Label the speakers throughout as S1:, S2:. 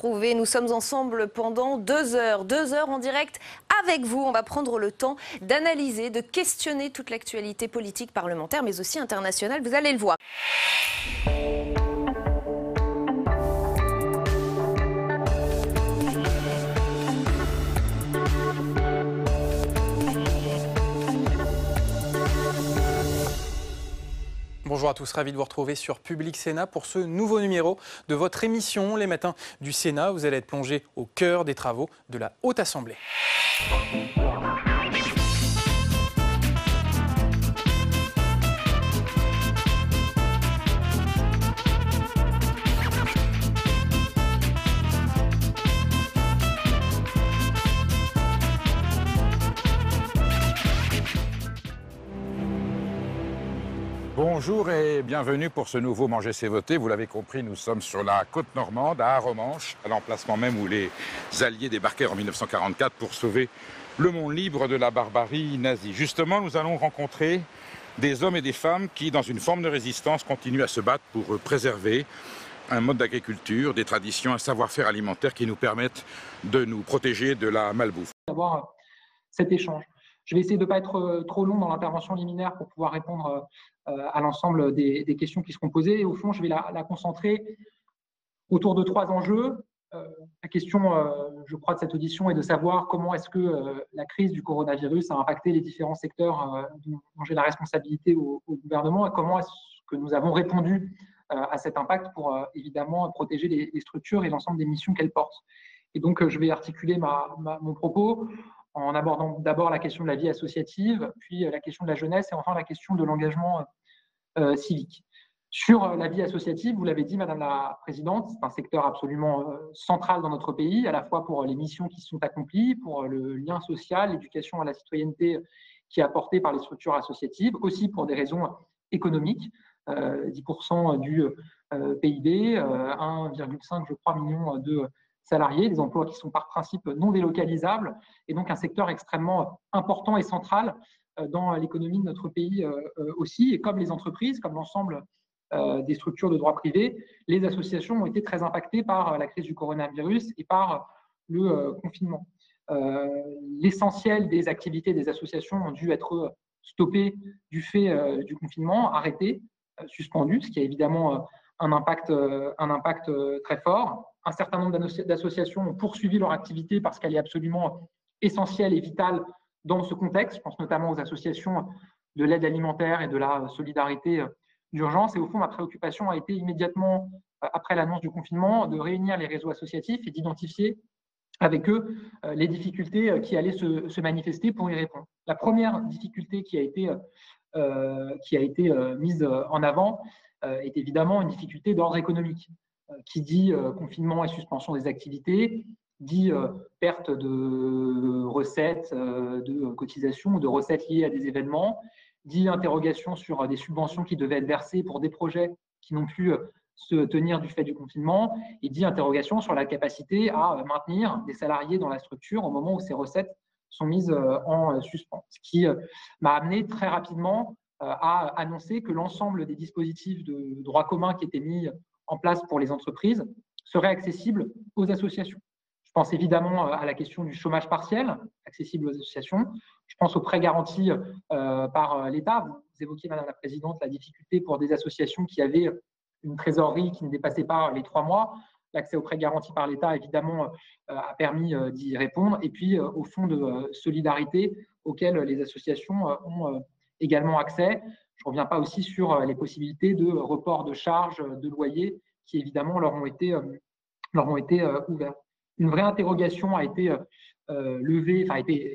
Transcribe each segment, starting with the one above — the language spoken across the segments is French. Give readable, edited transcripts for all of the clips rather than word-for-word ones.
S1: retrouver. Nous sommes ensemble pendant 2 heures. 2 heures en direct avec vous. On va prendre le temps d'analyser, de questionner toute l'actualité politique, parlementaire, mais aussi internationale. Vous allez le voir.
S2: Bonjour à tous, ravi de vous retrouver sur Public Sénat pour ce nouveau numéro de votre émission Les Matins du Sénat. Vous allez être plongé au cœur des travaux de la Haute Assemblée.
S3: Bonjour et bienvenue pour ce nouveau Manger c'est voter. Vous l'avez compris, nous sommes sur la côte normande, à Arromanches, à l'emplacement même où les Alliés débarquèrent en 1944 pour sauver le monde libre de la barbarie nazie. Justement, nous allons rencontrer des hommes et des femmes qui, dans une forme de résistance, continuent à se battre pour préserver un mode d'agriculture, des traditions, un savoir-faire alimentaire qui nous permettent de nous protéger de la malbouffe.
S4: D'avoir cet échange. Je vais essayer de ne pas être trop long dans l'intervention liminaire pour pouvoir répondre à l'ensemble des questions qui seront posées. Et au fond, je vais la concentrer autour de 3 enjeux. La question, je crois, de cette audition est de savoir comment est-ce que la crise du coronavirus a impacté les différents secteurs dont j'ai la responsabilité au gouvernement et comment est-ce que nous avons répondu à cet impact pour évidemment protéger les structures et l'ensemble des missions qu'elles portent. Et donc, je vais articuler mon propos en abordant d'abord la question de la vie associative, puis la question de la jeunesse et enfin la question de l'engagement civique. Sur la vie associative, vous l'avez dit, Madame la Présidente, c'est un secteur absolument central dans notre pays, à la fois pour les missions qui sont accomplies, pour le lien social, l'éducation à la citoyenneté qui est apportée par les structures associatives, aussi pour des raisons économiques, 10% du PIB, 1,5, je crois, million de salariés, des emplois qui sont par principe non délocalisables, et donc un secteur extrêmement important et central dans l'économie de notre pays aussi. Et comme les entreprises, comme l'ensemble des structures de droit privé, les associations ont été très impactées par la crise du coronavirus et par le confinement. L'essentiel des activités des associations ont dû être stoppées du fait du confinement, arrêtées, suspendues, ce qui a évidemment un impact très fort. Un certain nombre d'associations ont poursuivi leur activité parce qu'elle est absolument essentielle et vitale dans ce contexte. Je pense notamment aux associations de l'aide alimentaire et de la solidarité d'urgence. Et au fond, ma préoccupation a été immédiatement, après l'annonce du confinement, de réunir les réseaux associatifs et d'identifier avec eux les difficultés qui allaient se manifester pour y répondre. La première difficulté qui a été mise en avant est évidemment une difficulté d'ordre économique. Qui dit confinement et suspension des activités, dit perte de recettes, de cotisations, de recettes liées à des événements, dit interrogation sur des subventions qui devaient être versées pour des projets qui n'ont pu se tenir du fait du confinement, et dit interrogation sur la capacité à maintenir des salariés dans la structure au moment où ces recettes sont mises en suspens. Ce qui m'a amené très rapidement à annoncer que l'ensemble des dispositifs de droit commun qui étaient mis en place pour les entreprises serait accessible aux associations. Je pense évidemment à la question du chômage partiel, accessible aux associations. Je pense aux prêts garantis par l'État. Vous évoquiez, Madame la Présidente, la difficulté pour des associations qui avaient une trésorerie qui ne dépassait pas les 3 mois. L'accès aux prêts garantis par l'État, évidemment, a permis d'y répondre. Et puis, au fonds de solidarité auquel les associations ont également accès. Je ne reviens pas aussi sur les possibilités de report de charges, de loyers, qui évidemment leur ont été ouvertes. Une vraie interrogation a été levée,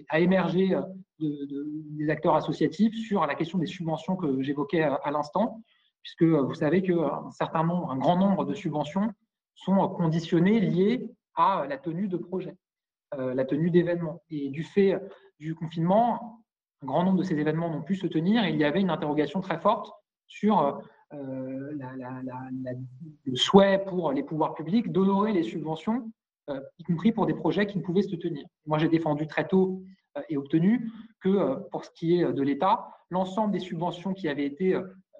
S4: a émergé des acteurs associatifs sur la question des subventions que j'évoquais à l'instant, puisque vous savez un grand nombre de subventions sont conditionnées, liées à la tenue de projets, la tenue d'événements. Et du fait du confinement, un grand nombre de ces événements n'ont pu se tenir et il y avait une interrogation très forte sur le souhait pour les pouvoirs publics d'honorer les subventions, y compris pour des projets qui ne pouvaient se tenir. Moi, j'ai défendu très tôt et obtenu que pour ce qui est de l'État, l'ensemble des subventions qui avaient été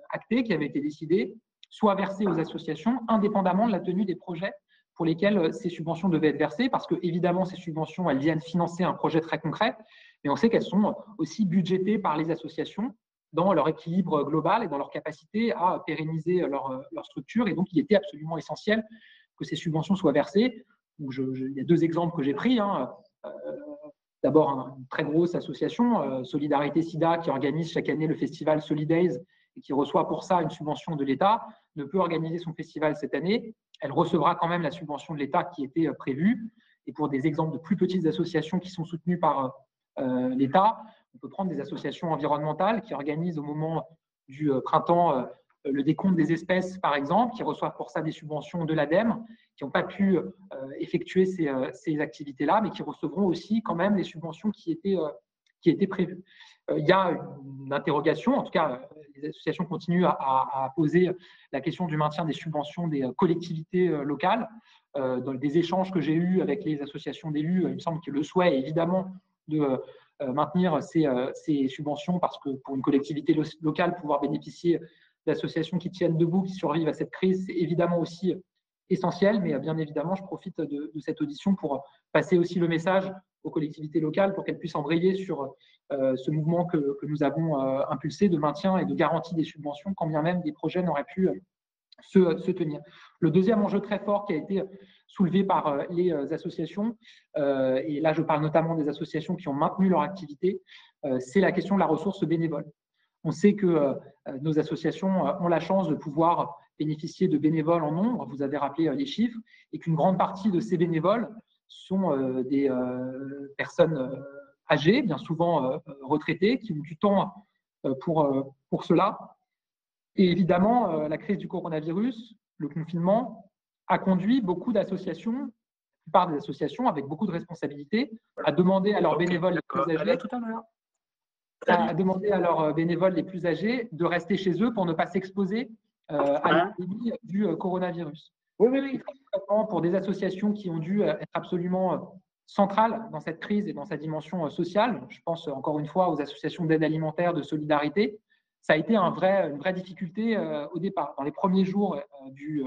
S4: actées, qui avaient été décidées, soient versées aux associations indépendamment de la tenue des projets pour lesquelles ces subventions devaient être versées, parce que évidemment ces subventions, elles viennent financer un projet très concret, mais on sait qu'elles sont aussi budgétées par les associations dans leur équilibre global et dans leur capacité à pérenniser leur structure. Et donc, il était absolument essentiel que ces subventions soient versées. Donc, il y a 2 exemples que j'ai pris. D'abord, une très grosse association, Solidarité Sida, qui organise chaque année le festival Solidays et qui reçoit pour ça une subvention de l'État, ne peut organiser son festival cette année. Elle recevra quand même la subvention de l'État qui était prévue. Et pour des exemples de plus petites associations qui sont soutenues par l'État, on peut prendre des associations environnementales qui organisent au moment du printemps le décompte des espèces, par exemple, qui reçoivent pour ça des subventions de l'ADEME, qui n'ont pas pu effectuer ces activités-là, mais qui recevront aussi quand même les subventions qui étaient prévues. Il y a une interrogation, en tout cas, les associations continuent à poser la question du maintien des subventions des collectivités locales. Dans des échanges que j'ai eus avec les associations d'élus, il me semble que le souhait est évidemment de maintenir ces subventions, parce que pour une collectivité locale, pouvoir bénéficier d'associations qui tiennent debout, qui survivent à cette crise, c'est évidemment aussi essentiel. Mais bien évidemment, je profite de cette audition pour passer aussi le message aux collectivités locales pour qu'elles puissent embrayer sur ce mouvement que nous avons impulsé de maintien et de garantie des subventions, quand bien même des projets n'auraient pu se tenir. Le deuxième enjeu très fort qui a été soulevé par les associations, et là je parle notamment des associations qui ont maintenu leur activité, c'est la question de la ressource bénévole. On sait que nos associations ont la chance de pouvoir bénéficier de bénévoles en nombre, vous avez rappelé les chiffres, et qu'une grande partie de ces bénévoles sont des personnes âgées, bien souvent retraitées, qui ont du temps pour cela. Et évidemment, la crise du coronavirus, le confinement, a conduit beaucoup d'associations, la plupart des associations avec beaucoup de responsabilités, à demander à leurs bénévoles les plus âgés, à demander à leurs bénévoles les plus âgés de rester chez eux pour ne pas s'exposer à l'épidémie du coronavirus. Oui. Pour des associations qui ont dû être absolument centrales dans cette crise et dans sa dimension sociale, je pense encore une fois aux associations d'aide alimentaire, de solidarité, ça a été une vraie difficulté au départ. Dans les premiers jours du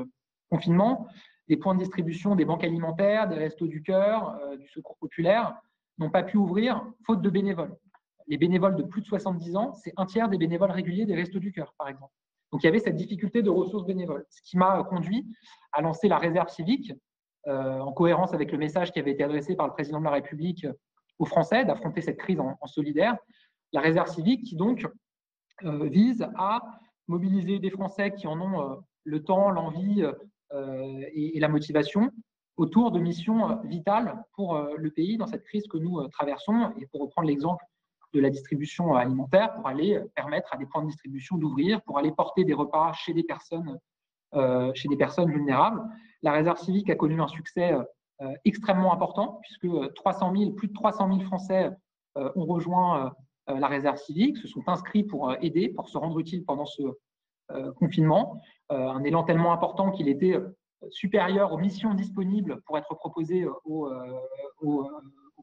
S4: confinement, les points de distribution des banques alimentaires, des Restos du Cœur, du Secours populaire n'ont pas pu ouvrir faute de bénévoles. Les bénévoles de plus de 70 ans, c'est un tiers des bénévoles réguliers des Restos du Cœur, par exemple. Donc, il y avait cette difficulté de ressources bénévoles, ce qui m'a conduit à lancer la réserve civique, en cohérence avec le message qui avait été adressé par le président de la République aux Français, d'affronter cette crise en solidaire. La réserve civique qui, donc, vise à mobiliser des Français qui en ont le temps, l'envie et la motivation autour de missions vitales pour le pays dans cette crise que nous traversons. Et pour reprendre l'exemple de la distribution alimentaire, pour aller permettre à des points de distribution d'ouvrir, pour aller porter des repas chez des personnes vulnérables. La réserve civique a connu un succès extrêmement important, puisque plus de 300 000 Français ont rejoint la réserve civique, se sont inscrits pour aider, pour se rendre utile pendant ce confinement. Un élan tellement important qu'il était supérieur aux missions disponibles pour être proposées aux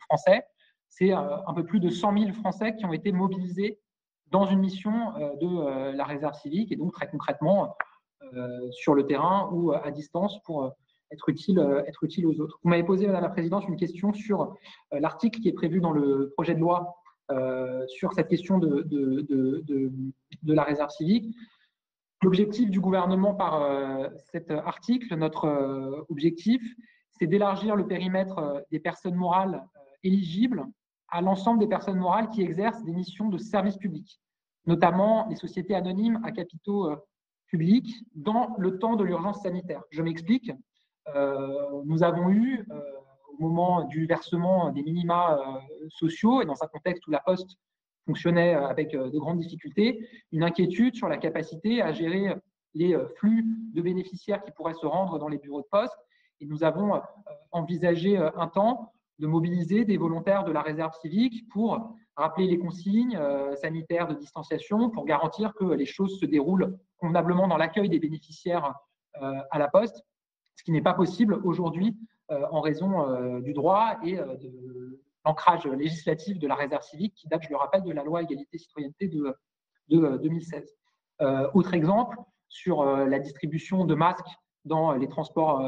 S4: Français. C'est un peu plus de 100 000 Français qui ont été mobilisés dans une mission de la réserve civique, et donc très concrètement sur le terrain ou à distance pour être utile aux autres. Vous m'avez posé, Madame la Présidente, une question sur l'article qui est prévu dans le projet de loi sur cette question de la réserve civique. L'objectif du gouvernement par cet article, notre objectif, c'est d'élargir le périmètre des personnes morales éligibles à l'ensemble des personnes morales qui exercent des missions de service public, notamment les sociétés anonymes à capitaux publics dans le temps de l'urgence sanitaire. Je m'explique. Nous avons eu, au moment du versement des minima sociaux et dans un contexte où la Poste fonctionnait avec de grandes difficultés, une inquiétude sur la capacité à gérer les flux de bénéficiaires qui pourraient se rendre dans les bureaux de poste. Et nous avons envisagé un temps de mobiliser des volontaires de la réserve civique pour rappeler les consignes sanitaires de distanciation, pour garantir que les choses se déroulent convenablement dans l'accueil des bénéficiaires à la Poste, ce qui n'est pas possible aujourd'hui en raison du droit et de l'ancrage législatif de la réserve civique qui date, je le rappelle, de la loi égalité citoyenneté de 2016. Autre exemple, sur la distribution de masques dans les transports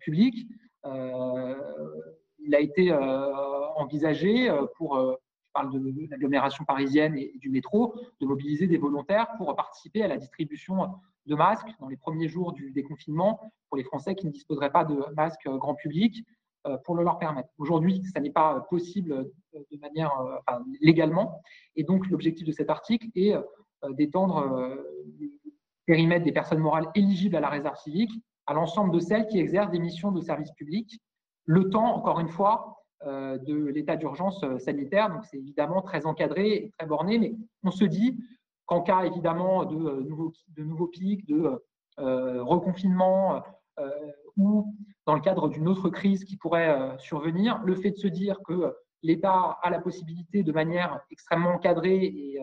S4: publics. Il a été envisagé je parle de l'agglomération parisienne et du métro, de mobiliser des volontaires pour participer à la distribution de masques dans les premiers jours du déconfinement pour les Français qui ne disposeraient pas de masques grand public, pour le leur permettre. Aujourd'hui, ça n'est pas possible de manière légalement, et donc l'objectif de cet article est d'étendre le périmètre des personnes morales éligibles à la réserve civique à l'ensemble de celles qui exercent des missions de service public, le temps, encore une fois, de l'état d'urgence sanitaire. Donc, c'est évidemment très encadré et très borné, mais on se dit qu'en cas, évidemment, de nouveaux pics, de reconfinement ou dans le cadre d'une autre crise qui pourrait survenir, le fait de se dire que l'État a la possibilité, de manière extrêmement encadrée et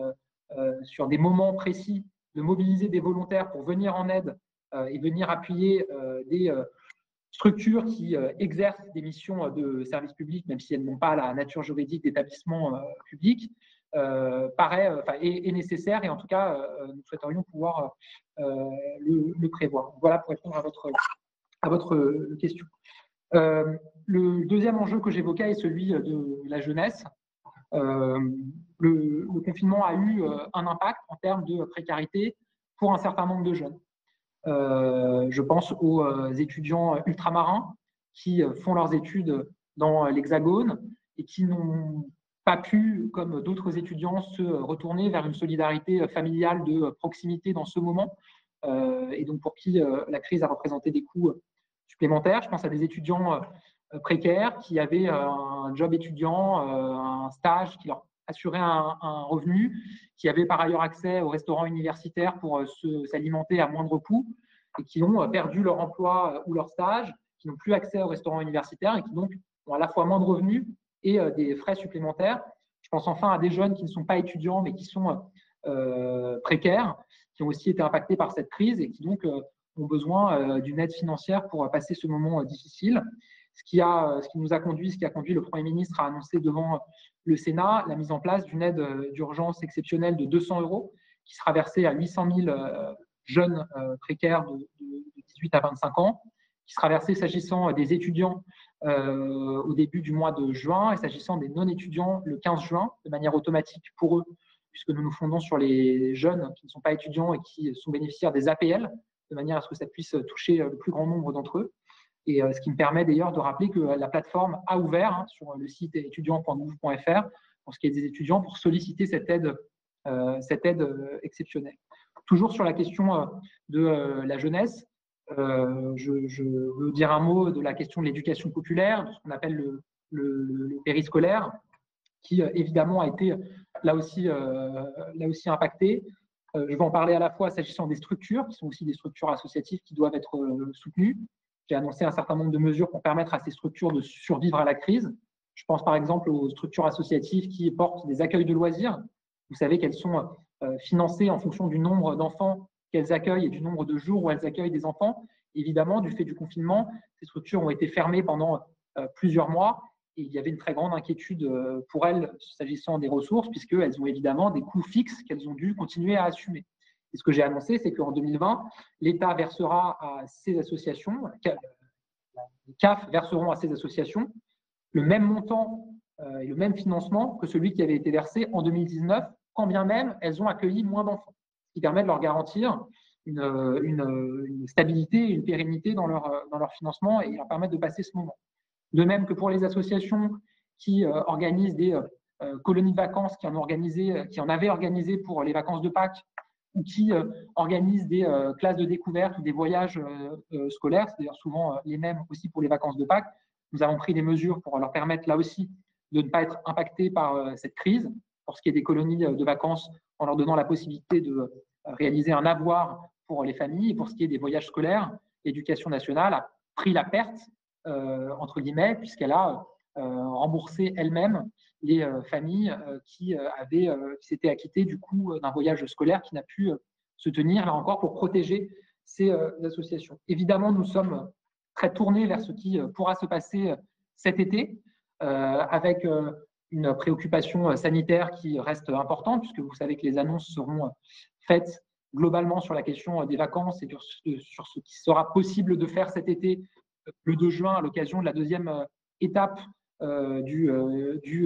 S4: sur des moments précis, de mobiliser des volontaires pour venir en aide et venir appuyer des structures qui exercent des missions de service public, même si elles n'ont pas la nature juridique d'établissement public, est nécessaire, et en tout cas, nous souhaiterions pouvoir le prévoir. Voilà pour répondre à votre question. Le deuxième enjeu que j'évoquais est celui de la jeunesse. Le confinement a eu un impact en termes de précarité pour un certain nombre de jeunes. Je pense aux étudiants ultramarins qui font leurs études dans l'Hexagone et qui n'ont pas pu, comme d'autres étudiants, se retourner vers une solidarité familiale de proximité dans ce moment, et donc pour qui la crise a représenté des coûts supplémentaires. Je pense à des étudiants précaires qui avaient un job étudiant, un stage qui leur assurait un revenu, qui avaient par ailleurs accès au restaurant universitaire pour s'alimenter à moindre coût, et qui ont perdu leur emploi ou leur stage, qui n'ont plus accès au restaurant universitaire et qui donc ont à la fois moins de revenus et des frais supplémentaires. Je pense enfin à des jeunes qui ne sont pas étudiants mais qui sont précaires, qui ont aussi été impactés par cette crise et qui donc ont besoin d'une aide financière pour passer ce moment difficile. Ce qui a conduit le Premier ministre à annoncer devant le Sénat la mise en place d'une aide d'urgence exceptionnelle de 200 € qui sera versée à 800 000 jeunes précaires de 18 à 25 ans, qui sera versée s'agissant des étudiants au début du mois de juin et s'agissant des non-étudiants le 15 juin, de manière automatique pour eux, puisque nous nous fondons sur les jeunes qui ne sont pas étudiants et qui sont bénéficiaires des APL, de manière à ce que ça puisse toucher le plus grand nombre d'entre eux. Et ce qui me permet d'ailleurs de rappeler que la plateforme a ouvert sur le site étudiant.move.fr pour ce qui est des étudiants pour solliciter cette aide exceptionnelle. Toujours sur la question de la jeunesse, je veux dire un mot de la question de l'éducation populaire, de ce qu'on appelle le périscolaire, qui évidemment a été là aussi impacté. Je vais en parler à la fois s'agissant des structures, qui sont aussi des structures associatives qui doivent être soutenues. J'ai annoncé un certain nombre de mesures pour permettre à ces structures de survivre à la crise. Je pense par exemple aux structures associatives qui portent des accueils de loisirs. Vous savez qu'elles sont financées en fonction du nombre d'enfants qu'elles accueillent et du nombre de jours où elles accueillent des enfants. Évidemment, du fait du confinement, ces structures ont été fermées pendant plusieurs mois et il y avait une très grande inquiétude pour elles s'agissant des ressources, puisqu'elles ont évidemment des coûts fixes qu'elles ont dû continuer à assumer. Et ce que j'ai annoncé, c'est qu'en 2020, l'État versera à ces associations, les CAF verseront à ces associations le même montant et le même financement que celui qui avait été versé en 2019, quand bien même elles ont accueilli moins d'enfants, ce qui permet de leur garantir une stabilité, une pérennité dans leur financement et leur permettre de passer ce moment. De même que pour les associations qui organisent des colonies de vacances, qui en avaient organisé pour les vacances de Pâques, ou qui organisent des classes de découverte ou des voyages scolaires, c'est d'ailleurs souvent les mêmes aussi pour les vacances de Pâques. Nous avons pris des mesures pour leur permettre là aussi de ne pas être impactés par cette crise, pour ce qui est des colonies de vacances, en leur donnant la possibilité de réaliser un avoir pour les familles. Et pour ce qui est des voyages scolaires, l'Éducation nationale a pris la perte, entre guillemets, puisqu'elle a remboursé elle-même les familles qui s'étaient acquittées du coût d'un voyage scolaire qui n'a pu se tenir, là encore, pour protéger ces associations. Évidemment, nous sommes très tournés vers ce qui pourra se passer cet été, avec une préoccupation sanitaire qui reste importante, puisque vous savez que les annonces seront faites globalement sur la question des vacances et sur ce qui sera possible de faire cet été, le 2 juin, à l'occasion de la deuxième étape du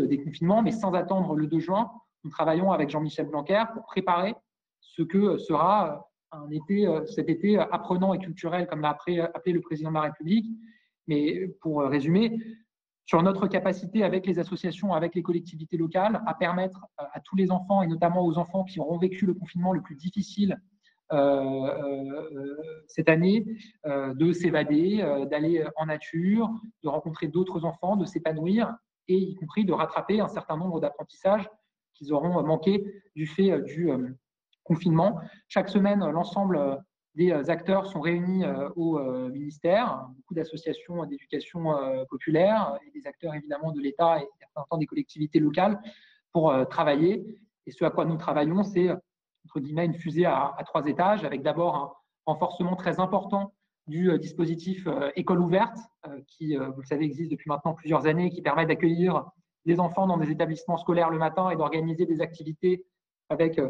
S4: déconfinement, mais sans attendre le 2 juin. Nous travaillons avec Jean-Michel Blanquer pour préparer ce que sera cet été apprenant et culturel, comme l'a appelé le président de la République. Mais pour résumer, sur notre capacité avec les associations, avec les collectivités locales, à permettre à tous les enfants, et notamment aux enfants qui auront vécu le confinement le plus difficile cette année, de s'évader, d'aller en nature, de rencontrer d'autres enfants, de s'épanouir, et y compris de rattraper un certain nombre d'apprentissages qu'ils auront manqué du fait du confinement. Chaque semaine, l'ensemble des acteurs sont réunis au ministère, beaucoup d'associations d'éducation populaire et des acteurs évidemment de l'État et certains des collectivités locales pour travailler. Et ce à quoi nous travaillons, c'est entre guillemets une fusée à 3 étages, avec d'abord un renforcement très important du dispositif école ouverte, qui, vous le savez, existe depuis maintenant plusieurs années, qui permet d'accueillir des enfants dans des établissements scolaires le matin et d'organiser des activités avec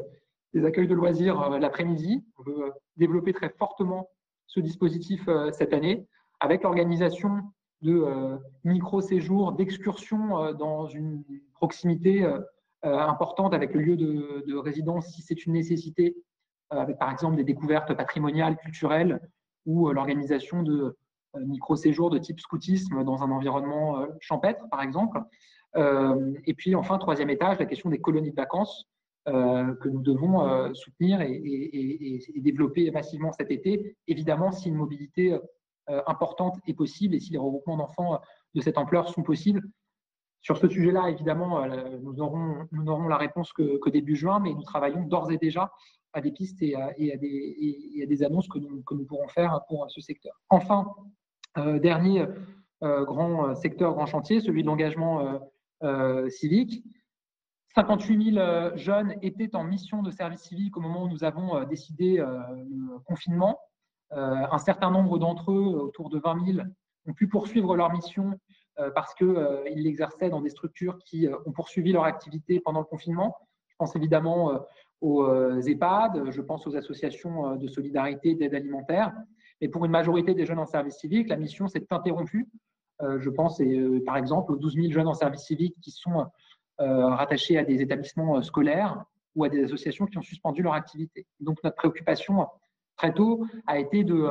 S4: des accueils de loisirs l'après-midi. On veut développer très fortement ce dispositif cette année, avec l'organisation de micro-séjours, d'excursions dans une proximité importante avec le lieu de résidence, si c'est une nécessité, avec par exemple des découvertes patrimoniales, culturelles, ou l'organisation de micro-séjours de type scoutisme dans un environnement champêtre, par exemple. Et puis enfin, 3e étage, la question des colonies de vacances, que nous devons soutenir et développer massivement cet été, évidemment si une mobilité importante est possible et si les regroupements d'enfants de cette ampleur sont possibles. Sur ce sujet-là, évidemment, nous n'aurons la réponse que début juin, mais nous travaillons d'ores et déjà à des pistes et à des annonces que nous pourrons faire pour ce secteur. Enfin, dernier grand secteur, grand chantier, celui de l'engagement civique. 58 000 jeunes étaient en mission de service civique au moment où nous avons décidé le confinement. Un certain nombre d'entre eux, autour de 20 000, ont pu poursuivre leur mission parce qu'ils l'exerçaient dans des structures qui ont poursuivi leur activité pendant le confinement. Je pense évidemment aux EHPAD, je pense aux associations de solidarité, d'aide alimentaire. Mais pour une majorité des jeunes en service civique, la mission s'est interrompue. Je pense par exemple aux 12 000 jeunes en service civique qui sont rattachés à des établissements scolaires ou à des associations qui ont suspendu leur activité. Donc notre préoccupation très tôt a été de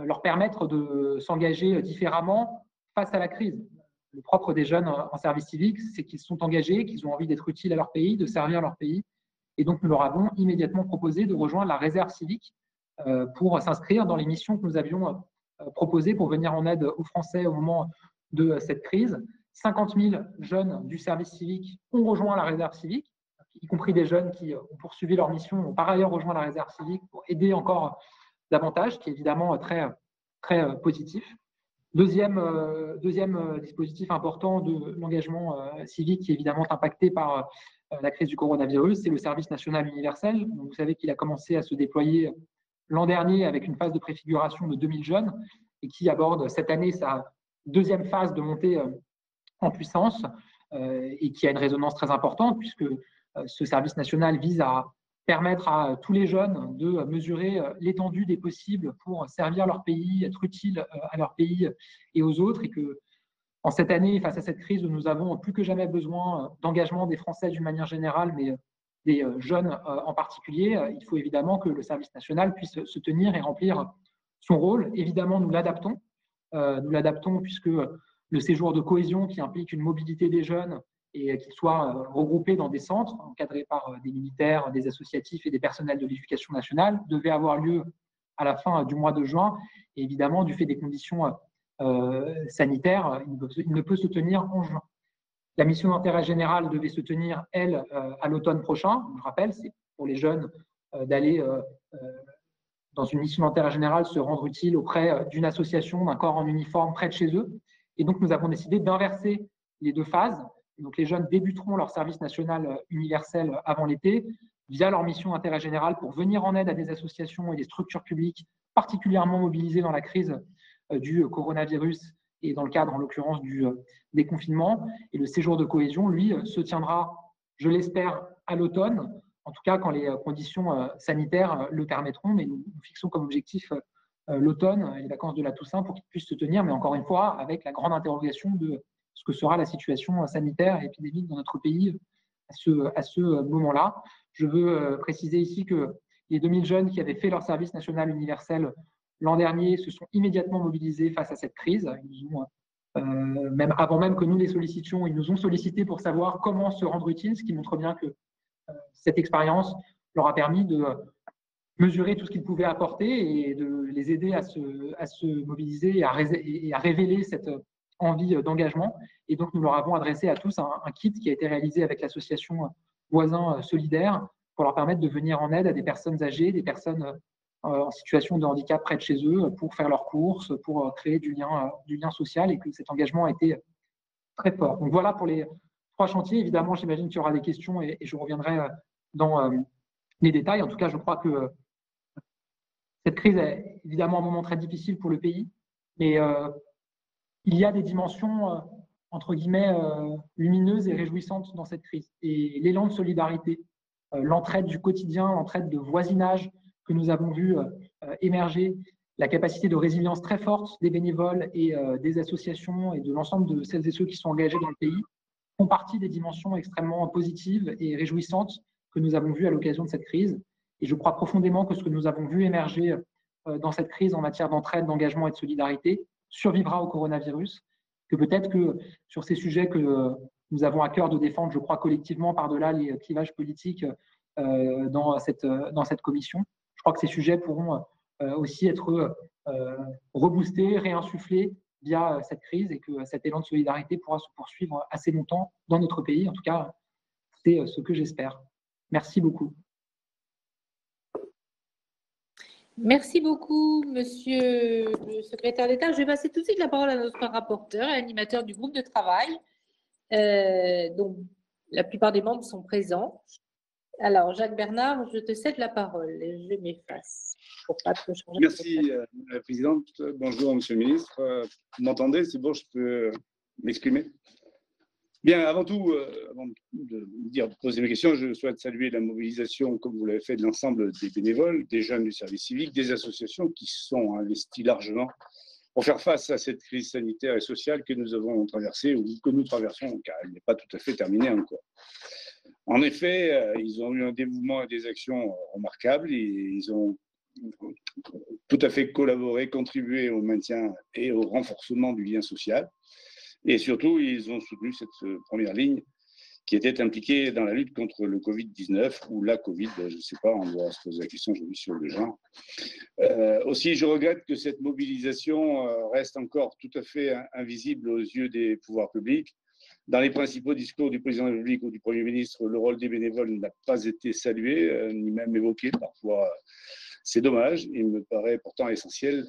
S4: leur permettre de s'engager différemment face à la crise. Le propre des jeunes en service civique, c'est qu'ils sont engagés, qu'ils ont envie d'être utiles à leur pays, de servir leur pays. Et donc nous leur avons immédiatement proposé de rejoindre la réserve civique pour s'inscrire dans les missions que nous avions proposées pour venir en aide aux Français au moment de cette crise. 50 000 jeunes du service civique ont rejoint la réserve civique, y compris des jeunes qui ont poursuivi leur mission, ont par ailleurs rejoint la réserve civique pour aider encore davantage, qui est évidemment très, très positif. Deuxième dispositif important de l'engagement civique qui est évidemment impacté par la crise du coronavirus, c'est le service national universel. Donc, vous savez qu'il a commencé à se déployer l'an dernier avec une phase de préfiguration de 2000 jeunes et qui aborde cette année sa deuxième phase de montée en puissance et qui a une résonance très importante puisque ce service national vise à permettre à tous les jeunes de mesurer l'étendue des possibles pour servir leur pays, être utiles à leur pays et aux autres, et que en cette année, face à cette crise où nous avons plus que jamais besoin d'engagement des Français d'une manière générale, mais des jeunes en particulier, il faut évidemment que le service national puisse se tenir et remplir son rôle. Évidemment, nous l'adaptons puisque le séjour de cohésion qui implique une mobilité des jeunes et qu'ils soient regroupés dans des centres encadrés par des militaires, des associatifs et des personnels de l'éducation nationale, devait avoir lieu à la fin du mois de juin. Et évidemment, du fait des conditions sanitaires, il ne peut se tenir en juin. La mission d'intérêt général devait se tenir, elle, à l'automne prochain. Je rappelle, c'est pour les jeunes d'aller dans une mission d'intérêt général, se rendre utile auprès d'une association, d'un corps en uniforme près de chez eux. Et donc, nous avons décidé d'inverser les deux phases. Donc, les jeunes débuteront leur service national universel avant l'été via leur mission d'intérêt général pour venir en aide à des associations et des structures publiques particulièrement mobilisées dans la crise du coronavirus et dans le cadre, en l'occurrence, du déconfinement. Et le séjour de cohésion, lui, se tiendra, je l'espère, à l'automne en tout cas quand les conditions sanitaires le permettront. Mais nous fixons comme objectif l'automne et les vacances de la Toussaint pour qu'ils puissent se tenir, mais encore une fois, avec la grande interrogation de ce que sera la situation sanitaire et épidémique dans notre pays à ce moment-là. Je veux préciser ici que les 2000 jeunes qui avaient fait leur service national universel l'an dernier se sont immédiatement mobilisés face à cette crise. Ils ont, même avant même que nous les sollicitions, ils nous ont sollicité pour savoir comment se rendre utile, ce qui montre bien que cette expérience leur a permis de mesurer tout ce qu'ils pouvaient apporter et de les aider à se mobiliser et à révéler cette envie d'engagement. Et donc, nous leur avons adressé à tous un kit qui a été réalisé avec l'association Voisins Solidaires pour leur permettre de venir en aide à des personnes âgées, des personnes en situation de handicap près de chez eux pour faire leurs courses, pour créer du lien social, et que cet engagement a été très fort. Donc voilà pour les 3 chantiers. Évidemment, j'imagine qu'il y aura des questions et je reviendrai dans les détails. En tout cas, je crois que cette crise est évidemment un moment très difficile pour le pays, mais il y a des dimensions, entre guillemets, lumineuses et réjouissantes dans cette crise. Et l'élan de solidarité, l'entraide du quotidien, l'entraide de voisinage que nous avons vu émerger, la capacité de résilience très forte des bénévoles et des associations et de l'ensemble de celles et ceux qui sont engagés dans le pays font partie des dimensions extrêmement positives et réjouissantes que nous avons vues à l'occasion de cette crise. Et je crois profondément que ce que nous avons vu émerger dans cette crise en matière d'entraide, d'engagement et de solidarité survivra au coronavirus, que peut-être que sur ces sujets que nous avons à cœur de défendre, je crois collectivement par-delà les clivages politiques dans cette commission, je crois que ces sujets pourront aussi être reboostés, réinsufflés via cette crise et que cet élan de solidarité pourra se poursuivre assez longtemps dans notre pays. En tout cas, c'est ce que j'espère. Merci beaucoup.
S5: Merci beaucoup, monsieur le secrétaire d'État. Je vais passer tout de suite la parole à notre rapporteur et animateur du groupe de travail. Donc, la plupart des membres sont présents. Alors, Jacques Bernard, je te cède la parole et je m'efface pour pas trop changer.
S6: Merci, Madame la Présidente. Bonjour, Monsieur le Ministre. Vous m'entendez? C'est bon, je peux m'exprimer? Bien, avant tout, avant de poser mes questions, je souhaite saluer la mobilisation, comme vous l'avez fait, de l'ensemble des bénévoles, des jeunes du service civique, des associations qui se sont investies largement pour faire face à cette crise sanitaire et sociale que nous avons traversée ou que nous traversons, car elle n'est pas tout à fait terminée encore. En effet, ils ont eu un dévouement et des actions remarquables et ils ont tout à fait collaboré, contribué au maintien et au renforcement du lien social. Et surtout, ils ont soutenu cette première ligne qui était impliquée dans la lutte contre le Covid-19 ou la Covid, je ne sais pas, on doit se poser la question aujourd'hui sur le genre. Aussi, je regrette que cette mobilisation reste encore tout à fait invisible aux yeux des pouvoirs publics. Dans les principaux discours du président de la République ou du Premier ministre, le rôle des bénévoles n'a pas été salué, ni même évoqué. Parfois, c'est dommage. Il me paraît pourtant essentiel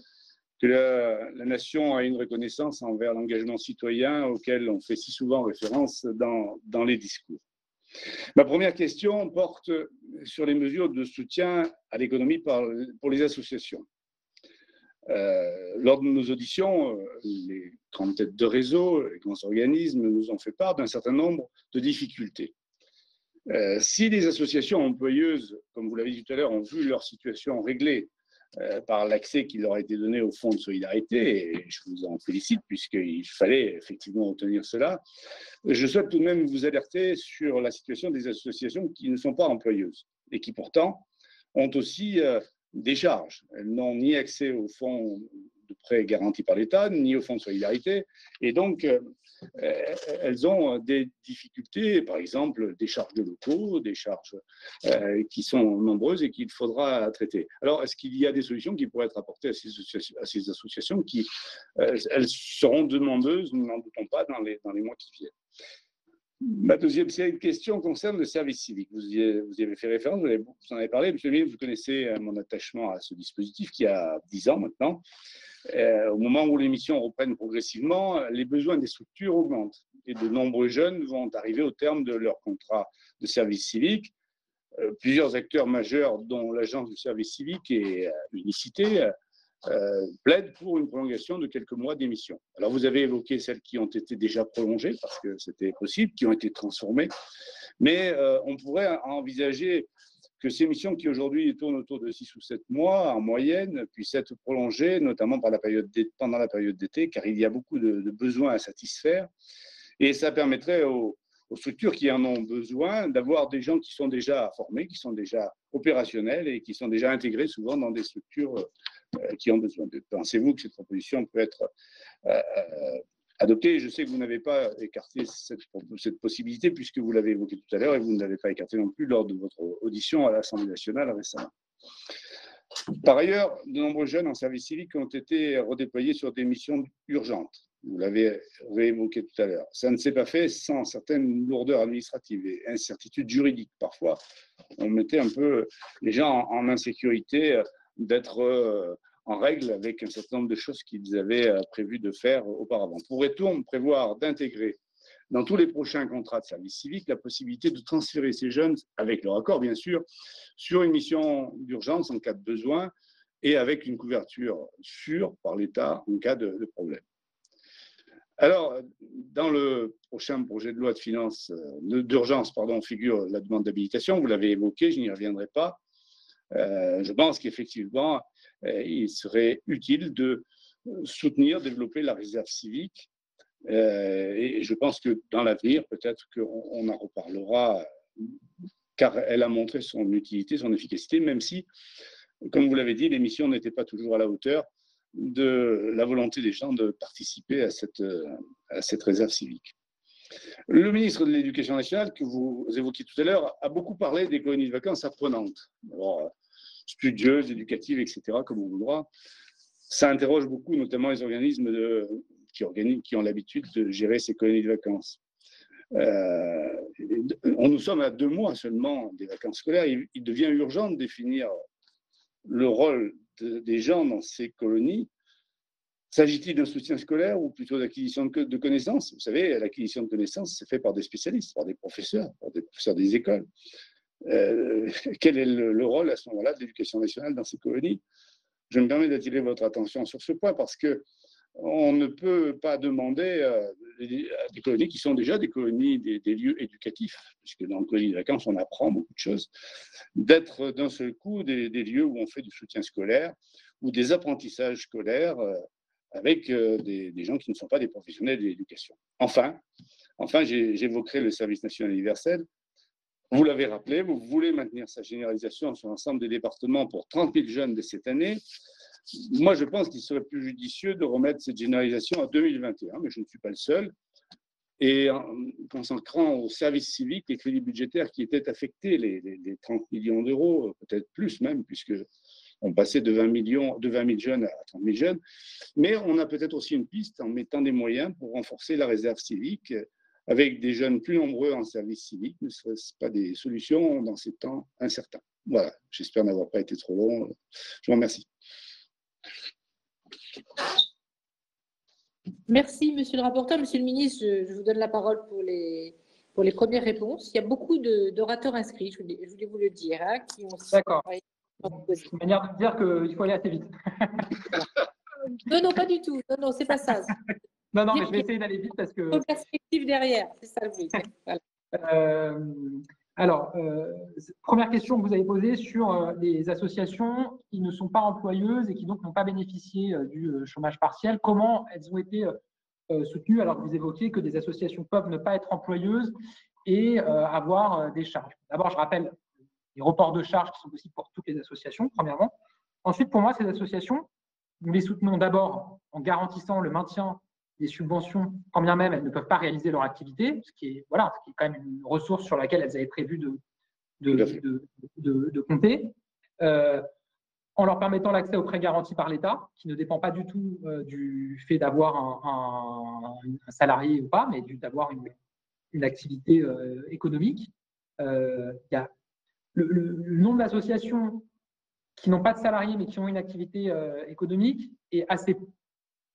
S6: que la nation a une reconnaissance envers l'engagement citoyen auquel on fait si souvent référence dans les discours. Ma première question porte sur les mesures de soutien à l'économie pour les associations. Lors de nos auditions, les grandes têtes de réseau, les grands organismes nous ont fait part d'un certain nombre de difficultés. Si les associations employeuses, comme vous l'avez dit tout à l'heure, ont vu leur situation réglée par l'accès qui leur a été donné au fonds de solidarité, et je vous en félicite puisqu'il fallait effectivement obtenir cela, je souhaite tout de même vous alerter sur la situation des associations qui ne sont pas employeuses et qui pourtant ont aussi des charges. Elles n'ont ni accès au fonds de prêt garanti par l'État, ni au fonds de solidarité, et donc elles ont des difficultés, par exemple des charges de locaux, des charges qui sont nombreuses et qu'il faudra traiter. Alors, est-ce qu'il y a des solutions qui pourraient être apportées à ces associations qui, elles seront demandeuses, nous n'en doutons pas, dans les mois qui viennent? Ma deuxième question concerne le service civique. Vous y avez fait référence, vous en avez parlé. Monsieur le ministre, vous connaissez mon attachement à ce dispositif qui a 10 ans maintenant. Au moment où les missions reprennent progressivement, les besoins des structures augmentent et de nombreux jeunes vont arriver au terme de leur contrat de service civique. Plusieurs acteurs majeurs, dont l'Agence du service civique et Unicité, plaident pour une prolongation de quelques mois des missions. Alors, vous avez évoqué celles qui ont été déjà prolongées parce que c'était possible, qui ont été transformées. Mais on pourrait envisager que ces missions qui aujourd'hui tournent autour de 6 ou 7 mois en moyenne puissent être prolongées, notamment pendant la période d'été, car il y a beaucoup de besoins à satisfaire. Et ça permettrait aux structures qui en ont besoin d'avoir des gens qui sont déjà formés, qui sont déjà opérationnels et qui sont déjà intégrés souvent dans des structures qui ont besoin d'eux. Pensez-vous que cette proposition peut être adoptée? Je sais que vous n'avez pas écarté cette possibilité puisque vous l'avez évoqué tout à l'heure et vous ne l'avez pas écarté non plus lors de votre audition à l'Assemblée nationale récemment. Par ailleurs, de nombreux jeunes en service civique ont été redéployés sur des missions urgentes. Vous l'avez évoqué tout à l'heure. Ça ne s'est pas fait sans certaines lourdeurs administratives et incertitudes juridiques. Parfois, on mettait un peu les gens en insécurité d'être en règle avec un certain nombre de choses qu'ils avaient prévu de faire auparavant. Pourrait-on prévoir d'intégrer dans tous les prochains contrats de service civique la possibilité de transférer ces jeunes, avec leur accord bien sûr, sur une mission d'urgence en cas de besoin et avec une couverture sûre par l'État en cas de problème? Alors, dans le prochain projet de loi de finances d'urgence, figure la demande d'habilitation. Vous l'avez évoqué, je n'y reviendrai pas. Je pense qu'effectivement, il serait utile de soutenir, développer la réserve civique. Et je pense que dans l'avenir, peut-être qu'on en reparlera, car elle a montré son utilité, son efficacité, même si, comme vous l'avez dit, les missions n'étaient pas toujours à la hauteur de la volonté des gens de participer à cette réserve civique. Le ministre de l'Éducation nationale, que vous évoquiez tout à l'heure, a beaucoup parlé des colonies de vacances apprenantes. Alors, studieuses, éducatives, etc., comme on voudra. Ça interroge beaucoup, notamment les organismes qui ont l'habitude de gérer ces colonies de vacances. Nous sommes à 2 mois seulement des vacances scolaires. Il devient urgent de définir le rôle des gens dans ces colonies. S'agit-il d'un soutien scolaire ou plutôt d'acquisition de connaissances? Vous savez, l'acquisition de connaissances, c'est fait par des spécialistes, par des professeurs des écoles. Quel est le rôle à ce moment-là de l'éducation nationale dans ces colonies? Je me permets d'attirer votre attention sur ce point parce qu'on ne peut pas demander à des colonies qui sont déjà des colonies, des lieux éducatifs, puisque dans les colonies de vacances, on apprend beaucoup de choses, d'être d'un seul coup des lieux où on fait du soutien scolaire ou des apprentissages scolaires avec des gens qui ne sont pas des professionnels de l'éducation. Enfin, j'évoquerai le service national universel. Vous l'avez rappelé, vous voulez maintenir sa généralisation sur l'ensemble des départements pour 30 000 jeunes dès cette année. Moi, je pense qu'il serait plus judicieux de remettre cette généralisation à 2021, mais je ne suis pas le seul. Et en consacrant au service civique les crédits budgétaires qui étaient affectés, les 30 millions d'euros, peut-être plus même, puisqu'on passait de 20 000 jeunes à 30 000 jeunes. Mais on a peut-être aussi une piste en mettant des moyens pour renforcer la réserve civique, avec des jeunes plus nombreux en service civique. Ne serait-ce pas des solutions dans ces temps incertains? Voilà, j'espère n'avoir pas été trop long. Je vous remercie.
S5: Merci, monsieur le rapporteur. Monsieur le ministre, je vous donne la parole pour les premières réponses. Il y a beaucoup d'orateurs inscrits, je voulais vous le dire. Hein, qui ont.
S4: D'accord. C'est une manière de me dire qu'il faut aller assez vite.
S5: Non, pas du tout. Non, c'est pas ça.
S4: Non, mais je vais essayer d'aller vite parce que…
S5: Une perspective derrière, c'est ça le but. Voilà.
S4: Alors, première question que vous avez posée sur les associations qui ne sont pas employeuses et qui donc n'ont pas bénéficié du chômage partiel. Comment elles ont été soutenues alors que vous évoquiez que des associations peuvent ne pas être employeuses et avoir des charges? D'abord, je rappelle les reports de charges qui sont possibles pour toutes les associations, premièrement. Ensuite, pour moi, ces associations, nous les soutenons d'abord en garantissant le maintien des subventions, quand bien même elles ne peuvent pas réaliser leur activité, ce qui est quand même une ressource sur laquelle elles avaient prévu de compter, en leur permettant l'accès aux prêts garantis par l'État, qui ne dépend pas du tout du fait d'avoir un salarié ou pas, mais d'avoir une activité économique. Il y a le nombre d'associations qui n'ont pas de salariés, mais qui ont une activité économique est assez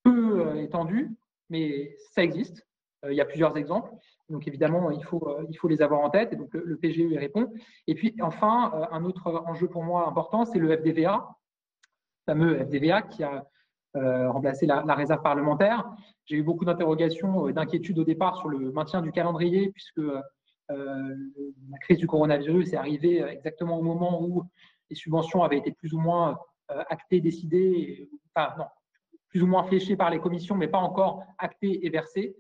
S4: peu étendu, mais ça existe. Il y a plusieurs exemples. Donc, évidemment, il faut les avoir en tête. Et donc, le PGE y répond. Et puis, enfin, un autre enjeu pour moi important, c'est le FDVA, le fameux FDVA qui a remplacé la réserve parlementaire. J'ai eu beaucoup d'interrogations, d'inquiétudes au départ sur le maintien du calendrier, puisque La crise du coronavirus est arrivée exactement au moment où les subventions avaient été plus ou moins actées, décidées, enfin non, plus ou moins fléchées par les commissions, mais pas encore actées et versées.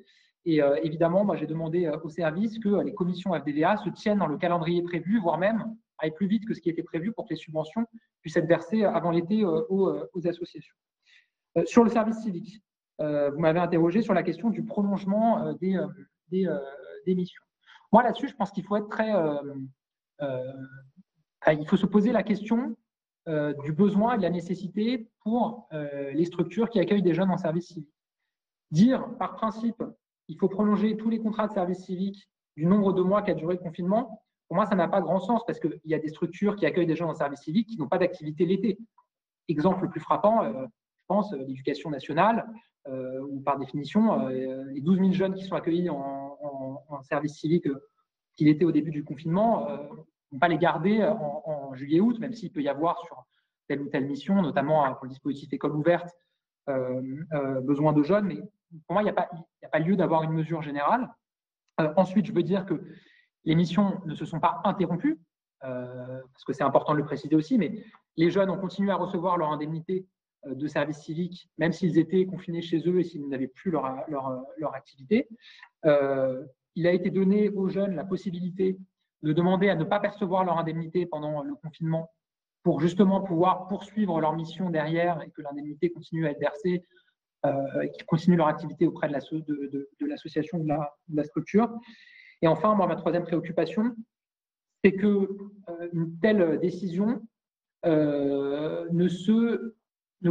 S4: Et évidemment, moi, j'ai demandé au service que les commissions FDVA se tiennent dans le calendrier prévu, voire même aillent plus vite que ce qui était prévu pour que les subventions puissent être versées avant l'été aux associations. Sur le service civique, vous m'avez interrogé sur la question du prolongement des missions. Moi, là-dessus, je pense qu'il faut être il faut se poser la question du besoin et de la nécessité pour les structures qui accueillent des jeunes en service civique. Dire, par principe, il faut prolonger tous les contrats de service civique du nombre de mois qu'a duré le confinement, pour moi, ça n'a pas grand sens parce qu'il y a des structures qui accueillent des jeunes en service civique qui n'ont pas d'activité l'été. Exemple le plus frappant, je pense, l'éducation nationale, où par définition, les 12 000 jeunes qui sont accueillis en service civique qu'il était au début du confinement, ne vont pas les garder en juillet-août, même s'il peut y avoir sur telle ou telle mission, notamment pour le dispositif école ouverte, besoin de jeunes. Mais pour moi, il n'y a pas lieu d'avoir une mesure générale. Ensuite, je veux dire que les missions ne se sont pas interrompues, parce que c'est important de le préciser aussi, mais les jeunes ont continué à recevoir leur indemnité de service civique, même s'ils étaient confinés chez eux et s'ils n'avaient plus leur activité. Il a été donné aux jeunes la possibilité de demander à ne pas percevoir leur indemnité pendant le confinement pour justement pouvoir poursuivre leur mission derrière et que l'indemnité continue à être versée et qu'ils continuent leur activité auprès de l'association ou de la structure. Et enfin, moi, ma troisième préoccupation, c'est qu'une telle décision ne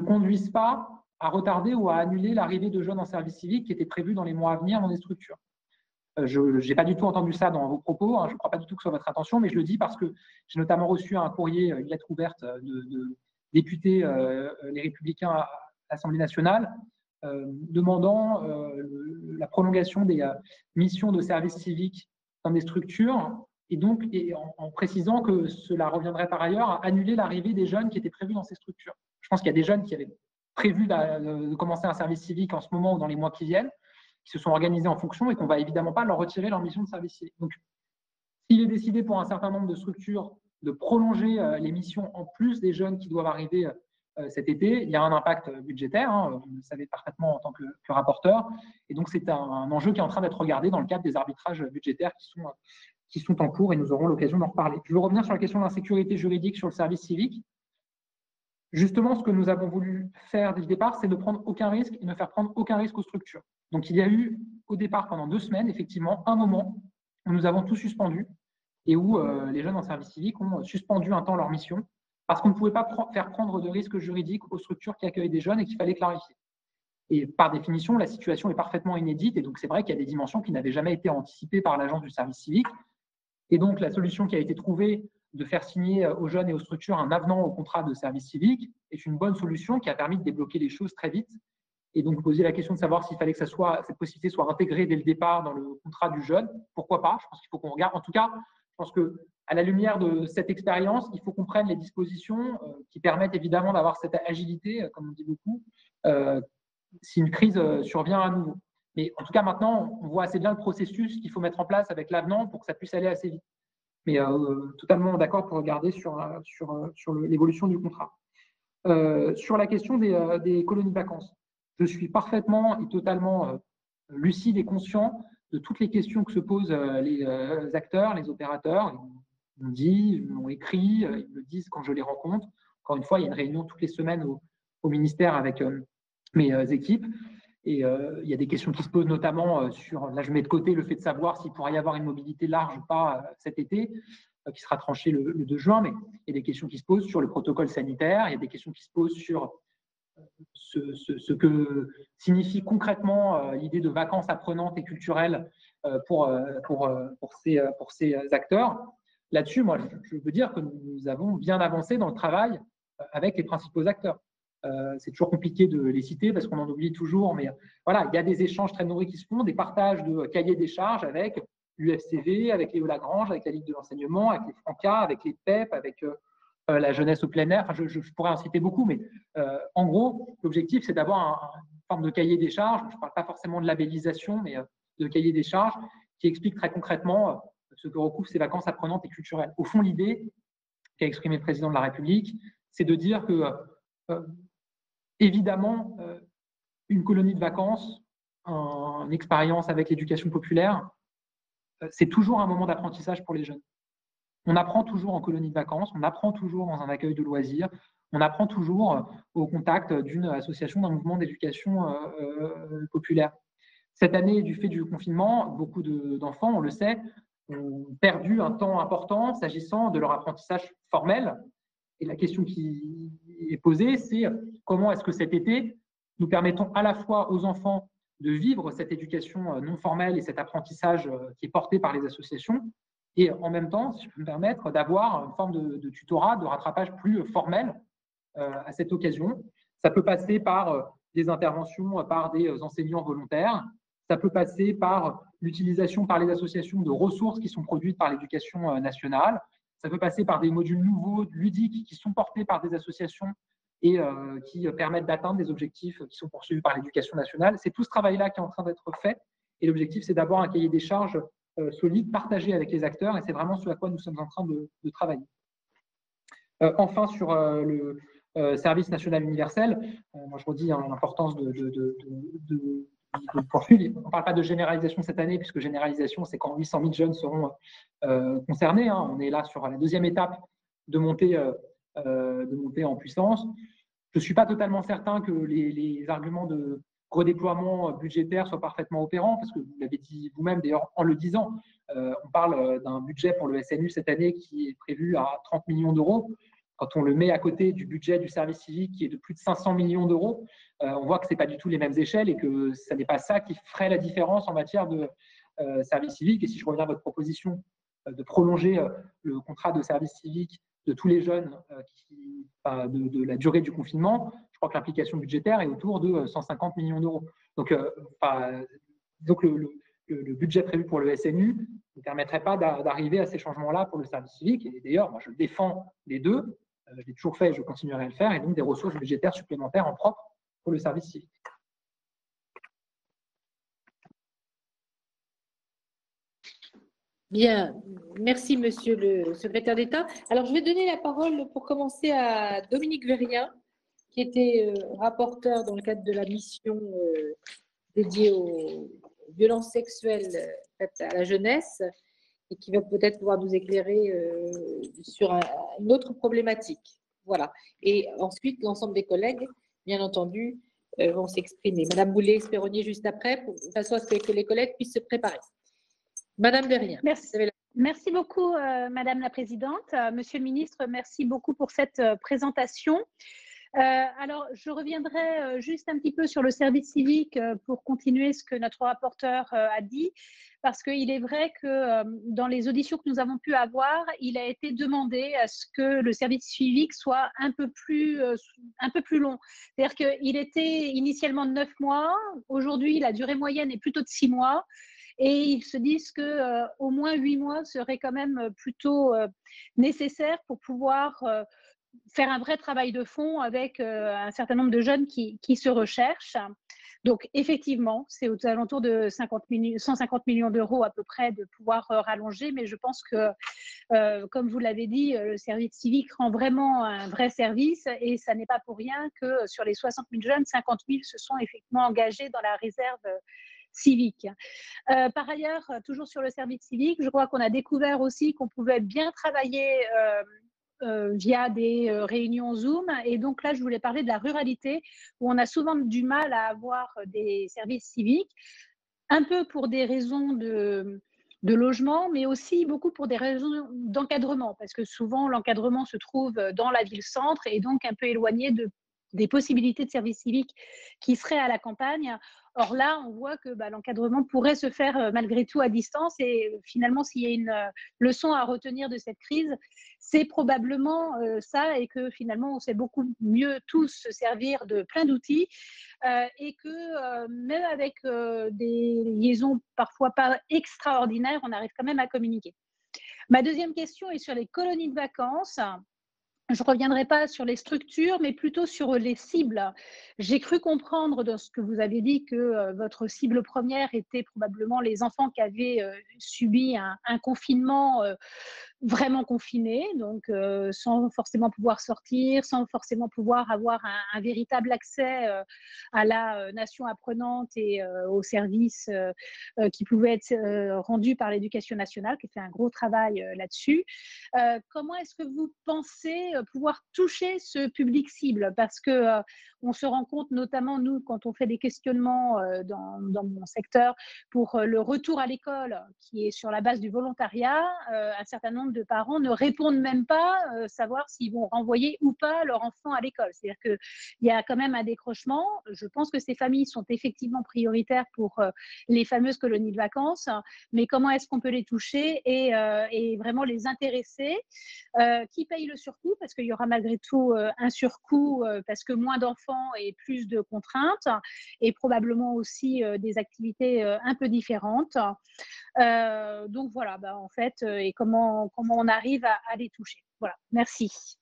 S4: conduise pas à retarder ou à annuler l'arrivée de jeunes en service civique qui était prévue dans les mois à venir dans les structures. Je n'ai pas du tout entendu ça dans vos propos, je ne crois pas du tout que ce soit votre intention, mais je le dis parce que j'ai notamment reçu un courrier, une lettre ouverte de députés Les Républicains à l'Assemblée nationale demandant la prolongation des missions de service civique dans des structures et donc en précisant que cela reviendrait par ailleurs à annuler l'arrivée des jeunes qui étaient prévus dans ces structures. Je pense qu'il y a des jeunes qui avaient prévu de commencer un service civique en ce moment ou dans les mois qui viennent, qui se sont organisés en fonction et qu'on ne va évidemment pas leur retirer leur mission de service civique. Donc, s'il est décidé pour un certain nombre de structures de prolonger les missions en plus des jeunes qui doivent arriver cet été, il y a un impact budgétaire, vous le savez parfaitement en tant que rapporteur, et donc c'est un enjeu qui est en train d'être regardé dans le cadre des arbitrages budgétaires qui sont en cours et nous aurons l'occasion d'en reparler. Je veux revenir sur la question de l'insécurité juridique sur le service civique. Justement, ce que nous avons voulu faire dès le départ, c'est ne prendre aucun risque et ne faire prendre aucun risque aux structures. Donc, il y a eu au départ, pendant 2 semaines, effectivement, un moment où nous avons tout suspendu et où les jeunes en service civique ont suspendu un temps leur mission parce qu'on ne pouvait pas faire prendre de risques juridiques aux structures qui accueillent des jeunes et qu'il fallait clarifier. Et par définition, la situation est parfaitement inédite et donc c'est vrai qu'il y a des dimensions qui n'avaient jamais été anticipées par l'agence du service civique. Et donc, la solution qui a été trouvée de faire signer aux jeunes et aux structures un avenant au contrat de service civique est une bonne solution qui a permis de débloquer les choses très vite. Et donc, poser la question de savoir s'il fallait que cette possibilité soit intégrée dès le départ dans le contrat du jeune, pourquoi pas? Je pense qu'il faut qu'on regarde. En tout cas, je pense qu'à la lumière de cette expérience, il faut qu'on prenne les dispositions qui permettent évidemment d'avoir cette agilité, comme on dit beaucoup, si une crise survient à nouveau. Mais en tout cas, maintenant, on voit assez bien le processus qu'il faut mettre en place avec l'avenant pour que ça puisse aller assez vite. Mais totalement d'accord pour regarder sur l'évolution du contrat. Sur la question des colonies de vacances, je suis parfaitement et totalement lucide et conscient de toutes les questions que se posent les acteurs, les opérateurs. Ils m'ont dit, ils m'ont écrit, ils me disent quand je les rencontre. Encore une fois, il y a une réunion toutes les semaines au ministère avec mes équipes. Et il y a des questions qui se posent notamment sur, là je mets de côté le fait de savoir s'il pourrait y avoir une mobilité large ou pas cet été, qui sera tranchée le 2 juin, mais il y a des questions qui se posent sur le protocole sanitaire, il y a des questions qui se posent sur ce que signifie concrètement l'idée de vacances apprenantes et culturelles pour ces acteurs. Là-dessus, moi, je veux dire que nous avons bien avancé dans le travail avec les principaux acteurs. C'est toujours compliqué de les citer parce qu'on en oublie toujours, mais voilà, il y a des échanges très nourris qui se font, des partages de cahiers des charges avec l'UFCV, avec Léo Lagrange, avec la Ligue de l'enseignement, avec les Francas, avec les PEP, avec la jeunesse au plein air. Enfin, je pourrais en citer beaucoup, mais en gros, l'objectif, c'est d'avoir une forme de cahier des charges. Je ne parle pas forcément de labellisation, mais de cahier des charges qui explique très concrètement ce que recouvrent ces vacances apprenantes et culturelles. Au fond, l'idée qu'a exprimé le président de la République, c'est de dire que, évidemment, une colonie de vacances, une expérience avec l'éducation populaire, c'est toujours un moment d'apprentissage pour les jeunes. On apprend toujours en colonie de vacances, on apprend toujours dans un accueil de loisirs, on apprend toujours au contact d'une association, d'un mouvement d'éducation populaire. Cette année, du fait du confinement, beaucoup d'enfants, on le sait, ont perdu un temps important s'agissant de leur apprentissage formel. Et la question qui est posée, c'est comment est-ce que cet été, nous permettons à la fois aux enfants de vivre cette éducation non formelle et cet apprentissage qui est porté par les associations, et en même temps, si je peux me permettre, d'avoir une forme de tutorat, de rattrapage plus formel à cette occasion. Ça peut passer par des interventions par des enseignants volontaires, ça peut passer par l'utilisation par les associations de ressources qui sont produites par l'éducation nationale, ça peut passer par des modules nouveaux, ludiques, qui sont portés par des associations et qui permettent d'atteindre des objectifs qui sont poursuivis par l'éducation nationale. C'est tout ce travail-là qui est en train d'être fait. Et l'objectif, c'est d'avoir un cahier des charges solide, partagé avec les acteurs. Et c'est vraiment ce à quoi nous sommes en train de travailler. Enfin, sur le service national universel, moi je redis l'importance de poursuivre. On ne parle pas de généralisation cette année, puisque généralisation, c'est quand 800 000 jeunes seront concernés. On est là sur la deuxième étape de montée en puissance. Je ne suis pas totalement certain que les arguments de redéploiement budgétaire soient parfaitement opérants, parce que vous l'avez dit vous-même, d'ailleurs, en le disant, on parle d'un budget pour le SNU cette année qui est prévu à 30 millions d'euros. Quand on le met à côté du budget du service civique qui est de plus de 500 millions d'euros, on voit que ce n'est pas du tout les mêmes échelles et que ce n'est pas ça qui ferait la différence en matière de service civique. Et si je reviens à votre proposition de prolonger le contrat de service civique de tous les jeunes de la durée du confinement, je crois que l'implication budgétaire est autour de 150 millions d'euros. Donc le budget prévu pour le SNU ne permettrait pas d'arriver à ces changements-là pour le service civique. Et d'ailleurs, moi, je défends les deux. Je l'ai toujours fait et je continuerai à le faire. Et donc, des ressources budgétaires supplémentaires en propre pour le service civique.
S5: Bien, merci Monsieur le secrétaire d'État. Alors, je vais donner la parole pour commencer à Dominique Vérien, qui était rapporteur dans le cadre de la mission dédiée aux violences sexuelles faites à la jeunesse et qui va peut-être pouvoir nous éclairer sur une autre problématique. Voilà. Et ensuite, l'ensemble des collègues, bien entendu, vont s'exprimer. Madame Boulay-Espéronnier juste après, de façon à ce que les collègues puissent se préparer. Madame Vérien.
S7: Merci beaucoup, Madame la Présidente. Monsieur le Ministre, merci beaucoup pour cette présentation. Alors, je reviendrai juste un petit peu sur le service civique pour continuer ce que notre rapporteur a dit, parce qu'il est vrai que dans les auditions que nous avons pu avoir, il a été demandé à ce que le service civique soit un peu plus long. C'est-à-dire qu'il était initialement de 9 mois, aujourd'hui la durée moyenne est plutôt de 6 mois, et ils se disent qu'au moins 8 mois serait quand même plutôt nécessaire pour pouvoir faire un vrai travail de fond avec un certain nombre de jeunes qui se recherchent. Donc, effectivement, c'est aux alentours de 150 millions d'euros à peu près de pouvoir rallonger, mais je pense que, comme vous l'avez dit, le service civique rend vraiment un vrai service et ça n'est pas pour rien que sur les 60 000 jeunes, 50 000 se sont effectivement engagés dans la réserve civique. Par ailleurs, toujours sur le service civique, je crois qu'on a découvert aussi qu'on pouvait bien travailler via des réunions Zoom. Et donc là, je voulais parler de la ruralité, où on a souvent du mal à avoir des services civiques, un peu pour des raisons de logement, mais aussi beaucoup pour des raisons d'encadrement, parce que souvent, l'encadrement se trouve dans la ville-centre et donc un peu éloigné des possibilités de service civique qui seraient à la campagne. Or là, on voit que l'encadrement pourrait se faire malgré tout à distance et finalement, s'il y a une leçon à retenir de cette crise, c'est probablement ça et que finalement, on sait beaucoup mieux tous se servir de plein d'outils et que même avec des liaisons parfois pas extraordinaires, on arrive quand même à communiquer. Ma deuxième question est sur les colonies de vacances. je ne reviendrai pas sur les structures, mais plutôt sur les cibles. J'ai cru comprendre dans ce que vous avez dit que votre cible première était probablement les enfants qui avaient subi un confinement vraiment confinés, donc sans forcément pouvoir sortir, sans forcément pouvoir avoir un véritable accès à la nation apprenante et aux services qui pouvaient être rendus par l'éducation nationale, qui fait un gros travail là-dessus. Comment est-ce que vous pensez pouvoir toucher ce public cible? Parce que on se rend compte, notamment nous, quand on fait des questionnements dans mon secteur pour le retour à l'école, qui est sur la base du volontariat, un certain nombre de parents ne répondent même pas savoir s'ils vont renvoyer ou pas leur enfant à l'école. C'est-à-dire qu'il y a quand même un décrochement. Je pense que ces familles sont effectivement prioritaires pour les fameuses colonies de vacances, mais comment est-ce qu'on peut les toucher et vraiment les intéresser? Qui paye le surcoût? Parce qu'il y aura malgré tout un surcoût parce que moins d'enfants et plus de contraintes et probablement aussi des activités un peu différentes. Donc voilà, en fait, et comment on arrive à les toucher. Voilà, merci.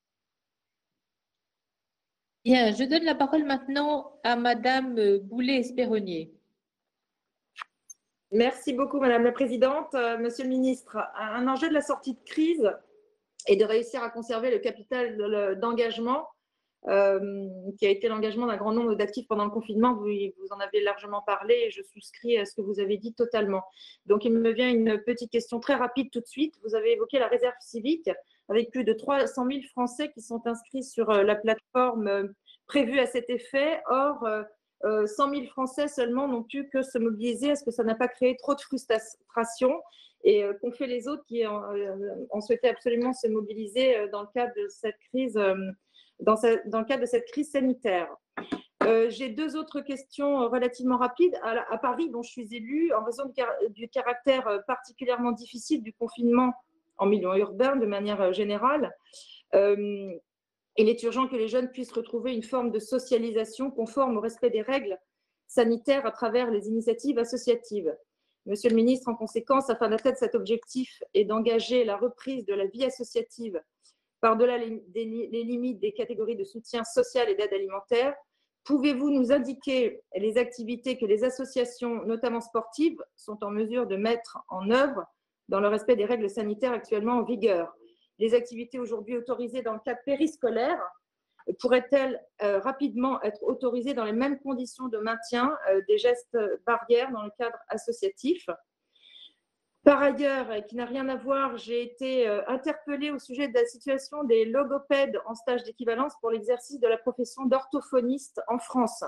S5: Bien, je donne la parole maintenant à Madame Boulay-Espéronnier.
S8: Merci beaucoup, Madame la Présidente. Monsieur le Ministre, un enjeu de la sortie de crise est de réussir à conserver le capital d'engagement qui a été l'engagement d'un grand nombre d'actifs pendant le confinement. Vous en avez largement parlé et je souscris à ce que vous avez dit totalement. Donc, il me vient une petite question très rapide tout de suite. Vous avez évoqué la réserve civique avec plus de 300 000 Français qui sont inscrits sur la plateforme prévue à cet effet. Or, 100 000 Français seulement n'ont pu que se mobiliser. Est-ce que ça n'a pas créé trop de frustration? Et qu'ont fait les autres qui ont souhaité absolument se mobiliser dans le cadre de cette crise dans le cadre de cette crise sanitaire. J'ai deux autres questions relativement rapides. À Paris, dont je suis élue, en raison du caractère particulièrement difficile du confinement en milieu urbain de manière générale, il est urgent que les jeunes puissent retrouver une forme de socialisation conforme au respect des règles sanitaires à travers les initiatives associatives. Monsieur le ministre, en conséquence, afin d'atteindre cet objectif et d'engager la reprise de la vie associative par-delà les limites des catégories de soutien social et d'aide alimentaire, pouvez-vous nous indiquer les activités que les associations, notamment sportives, sont en mesure de mettre en œuvre dans le respect des règles sanitaires actuellement en vigueur? Les activités aujourd'hui autorisées dans le cadre périscolaire pourraient-elles rapidement être autorisées dans les mêmes conditions de maintien des gestes barrières dans le cadre associatif? Par ailleurs, et qui n'a rien à voir, j'ai été interpellée au sujet de la situation des logopèdes en stage d'équivalence pour l'exercice de la profession d'orthophoniste en France.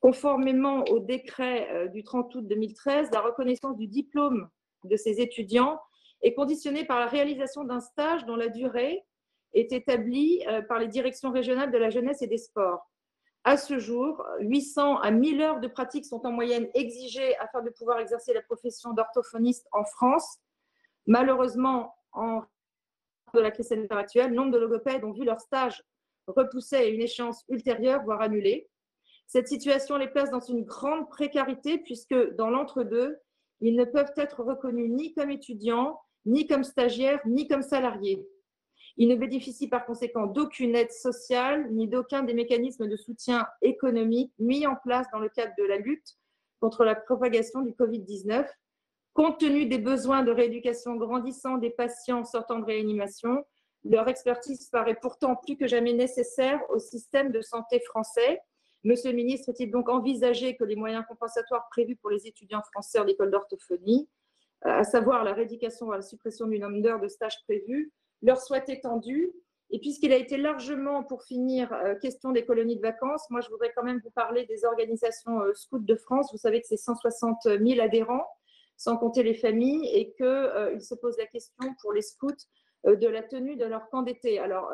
S8: Conformément au décret du 30 août 2013, la reconnaissance du diplôme de ces étudiants est conditionnée par la réalisation d'un stage dont la durée est établie par les directions régionales de la jeunesse et des sports. À ce jour, 800 à 1000 heures de pratique sont en moyenne exigées afin de pouvoir exercer la profession d'orthophoniste en France. Malheureusement, en de la crise sanitaire actuelle, nombre de logopèdes ont vu leur stage repoussé à une échéance ultérieure, voire annulé. Cette situation les place dans une grande précarité puisque dans l'entre-deux, ils ne peuvent être reconnus ni comme étudiants, ni comme stagiaires, ni comme salariés. Ils ne bénéficient par conséquent d'aucune aide sociale ni d'aucun des mécanismes de soutien économique mis en place dans le cadre de la lutte contre la propagation du Covid-19. Compte tenu des besoins de rééducation grandissants des patients sortant de réanimation, leur expertise paraît pourtant plus que jamais nécessaire au système de santé français. Monsieur le ministre, est-il donc envisagé que les moyens compensatoires prévus pour les étudiants français en école d'orthophonie, à savoir la rééducation ou la suppression du nombre d'heures de stage prévues, leur soit étendu? Et puisqu'il a été largement, pour finir, question des colonies de vacances, moi je voudrais quand même vous parler des organisations Scouts de France. Vous savez que c'est 160 000 adhérents, sans compter les familles, et qu'il se pose la question pour les scouts de la tenue de leur camp d'été. Alors,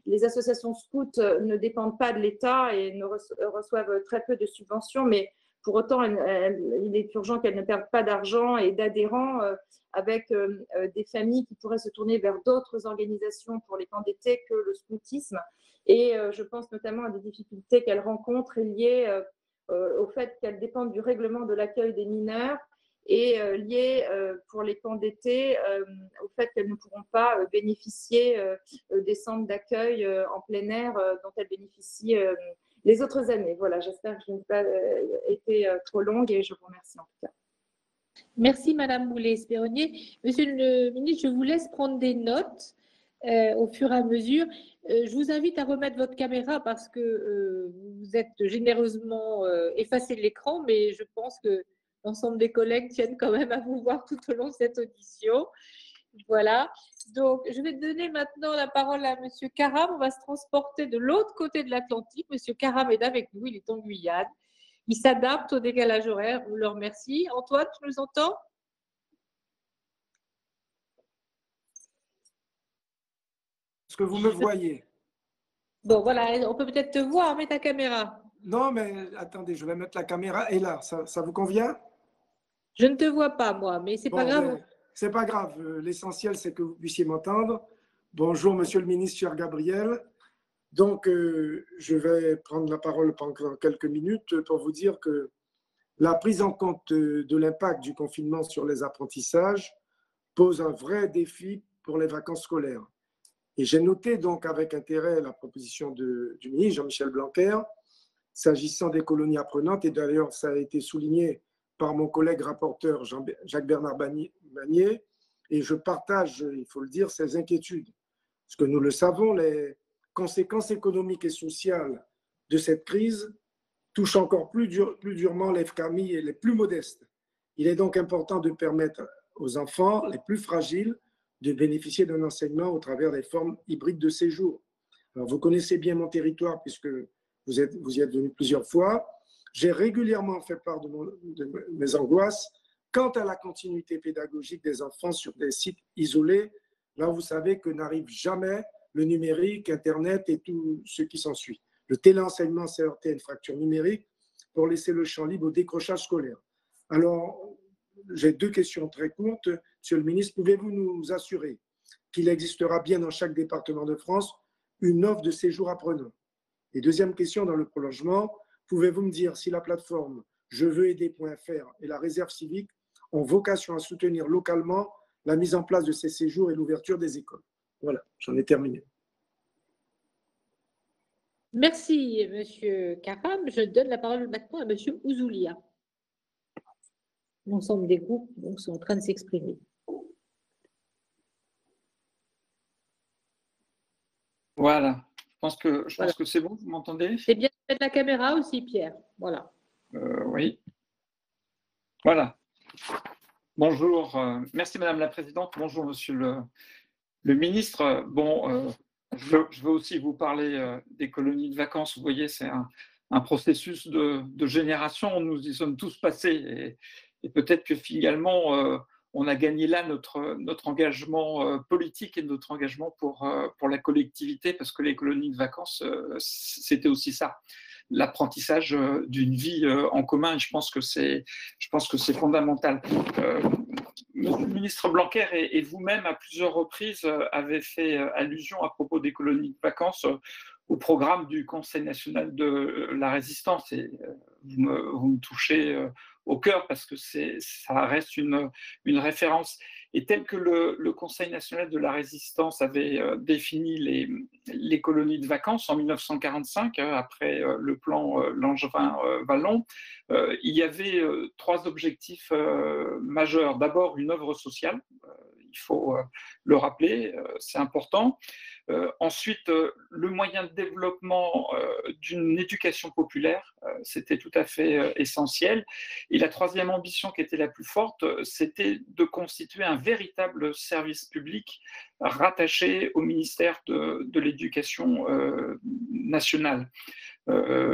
S8: les associations scouts ne dépendent pas de l'État et ne reçoivent très peu de subventions, mais pour autant, il est urgent qu'elles ne perdent pas d'argent et d'adhérents avec des familles qui pourraient se tourner vers d'autres organisations pour les camps d'été que le scoutisme. Et je pense notamment à des difficultés qu'elles rencontrent liées au fait qu'elles dépendent du règlement de l'accueil des mineurs et liées pour les camps d'été au fait qu'elles ne pourront pas bénéficier des centres d'accueil en plein air dont elles bénéficient les autres années. Voilà, j'espère que je n'ai pas été trop longue et je vous remercie en tout cas.
S5: Merci Madame Boulay-Espéronnier. Monsieur le ministre, je vous laisse prendre des notes au fur et à mesure. Je vous invite à remettre votre caméra parce que vous êtes généreusement effacé de l'écran, mais je pense que l'ensemble des collègues tiennent quand même à vous voir tout au long de cette audition. Voilà. Donc, je vais donner maintenant la parole à Monsieur Karam. On va se transporter de l'autre côté de l'Atlantique. Monsieur Karam est avec nous, il est en Guyane. Il s'adapte au décalage horaire. On le remercie. Antoine, tu nous entends?
S9: Est-ce que vous me voyez?
S5: Bon, voilà, on peut peut-être te voir, mets ta caméra.
S9: Non, mais attendez, je vais mettre la caméra. Et là, ça vous convient?
S5: Je ne te vois pas, moi, mais c'est pas grave.
S9: C'est pas grave. L'essentiel, c'est que vous puissiez m'entendre. Bonjour, Monsieur le ministre, cher Gabriel. Donc, je vais prendre la parole pendant quelques minutes pour vous dire que la prise en compte de l'impact du confinement sur les apprentissages pose un vrai défi pour les vacances scolaires. Et j'ai noté donc avec intérêt la proposition du ministre Jean-Michel Blanquer s'agissant des colonies apprenantes, et d'ailleurs ça a été souligné par mon collègue rapporteur Jacques-Bernard Magnier, et je partage, il faut le dire, ces inquiétudes. Parce que nous le savons, les conséquences économiques et sociales de cette crise touchent encore plus durement les familles les plus modestes. Il est donc important de permettre aux enfants les plus fragiles de bénéficier d'un enseignement au travers des formes hybrides de séjour. Alors, vous connaissez bien mon territoire puisque vous y êtes venu plusieurs fois. J'ai régulièrement fait part de mes angoisses quant à la continuité pédagogique des enfants sur des sites isolés. Là, vous savez que n'arrive jamais le numérique, Internet et tout ce qui s'ensuit. Le téléenseignement s'est heurté à une fracture numérique pour laisser le champ libre au décrochage scolaire. Alors, j'ai deux questions très courtes. Monsieur le ministre, pouvez-vous nous assurer qu'il existera bien dans chaque département de France une offre de séjour apprenant? Et deuxième question dans le prolongement, pouvez-vous me dire si la plateforme jeveuxaider.fr et la réserve civique ont vocation à soutenir localement la mise en place de ces séjours et l'ouverture des écoles? Voilà, j'en ai terminé.
S5: Merci, Monsieur Karam. Je donne la parole maintenant à Monsieur Ouzoulia. L'ensemble des groupes donc, sont en train de s'exprimer.
S10: Voilà, je pense que c'est bon, vous m'entendez?
S5: C'est bien de mettre la caméra aussi, Pierre. Voilà.
S10: Oui. Voilà. Bonjour, merci Madame la Présidente. Bonjour Monsieur le Ministre. Bon, je veux aussi vous parler des colonies de vacances. Vous voyez, c'est un processus de génération. Nous y sommes tous passés et peut-être que finalement, on a gagné là notre engagement politique et notre engagement pour la collectivité, parce que les colonies de vacances, c'était aussi ça, l'apprentissage d'une vie en commun. Et je pense que c'est fondamental. Monsieur le ministre Blanquer et vous-même, à plusieurs reprises, avez fait allusion à propos des colonies de vacances au programme du Conseil national de la résistance. Et vous me touchez au cœur parce que ça reste une référence. Et tel que le Conseil national de la résistance avait défini les colonies de vacances en 1945, après le plan Langevin-Vallon, il y avait trois objectifs majeurs. D'abord, une œuvre sociale, il faut le rappeler, c'est important. Ensuite, le moyen de développement d'une éducation populaire, c'était tout à fait essentiel. Et la troisième ambition qui était la plus forte, c'était de constituer un véritable service public rattaché au ministère de l'Éducation nationale.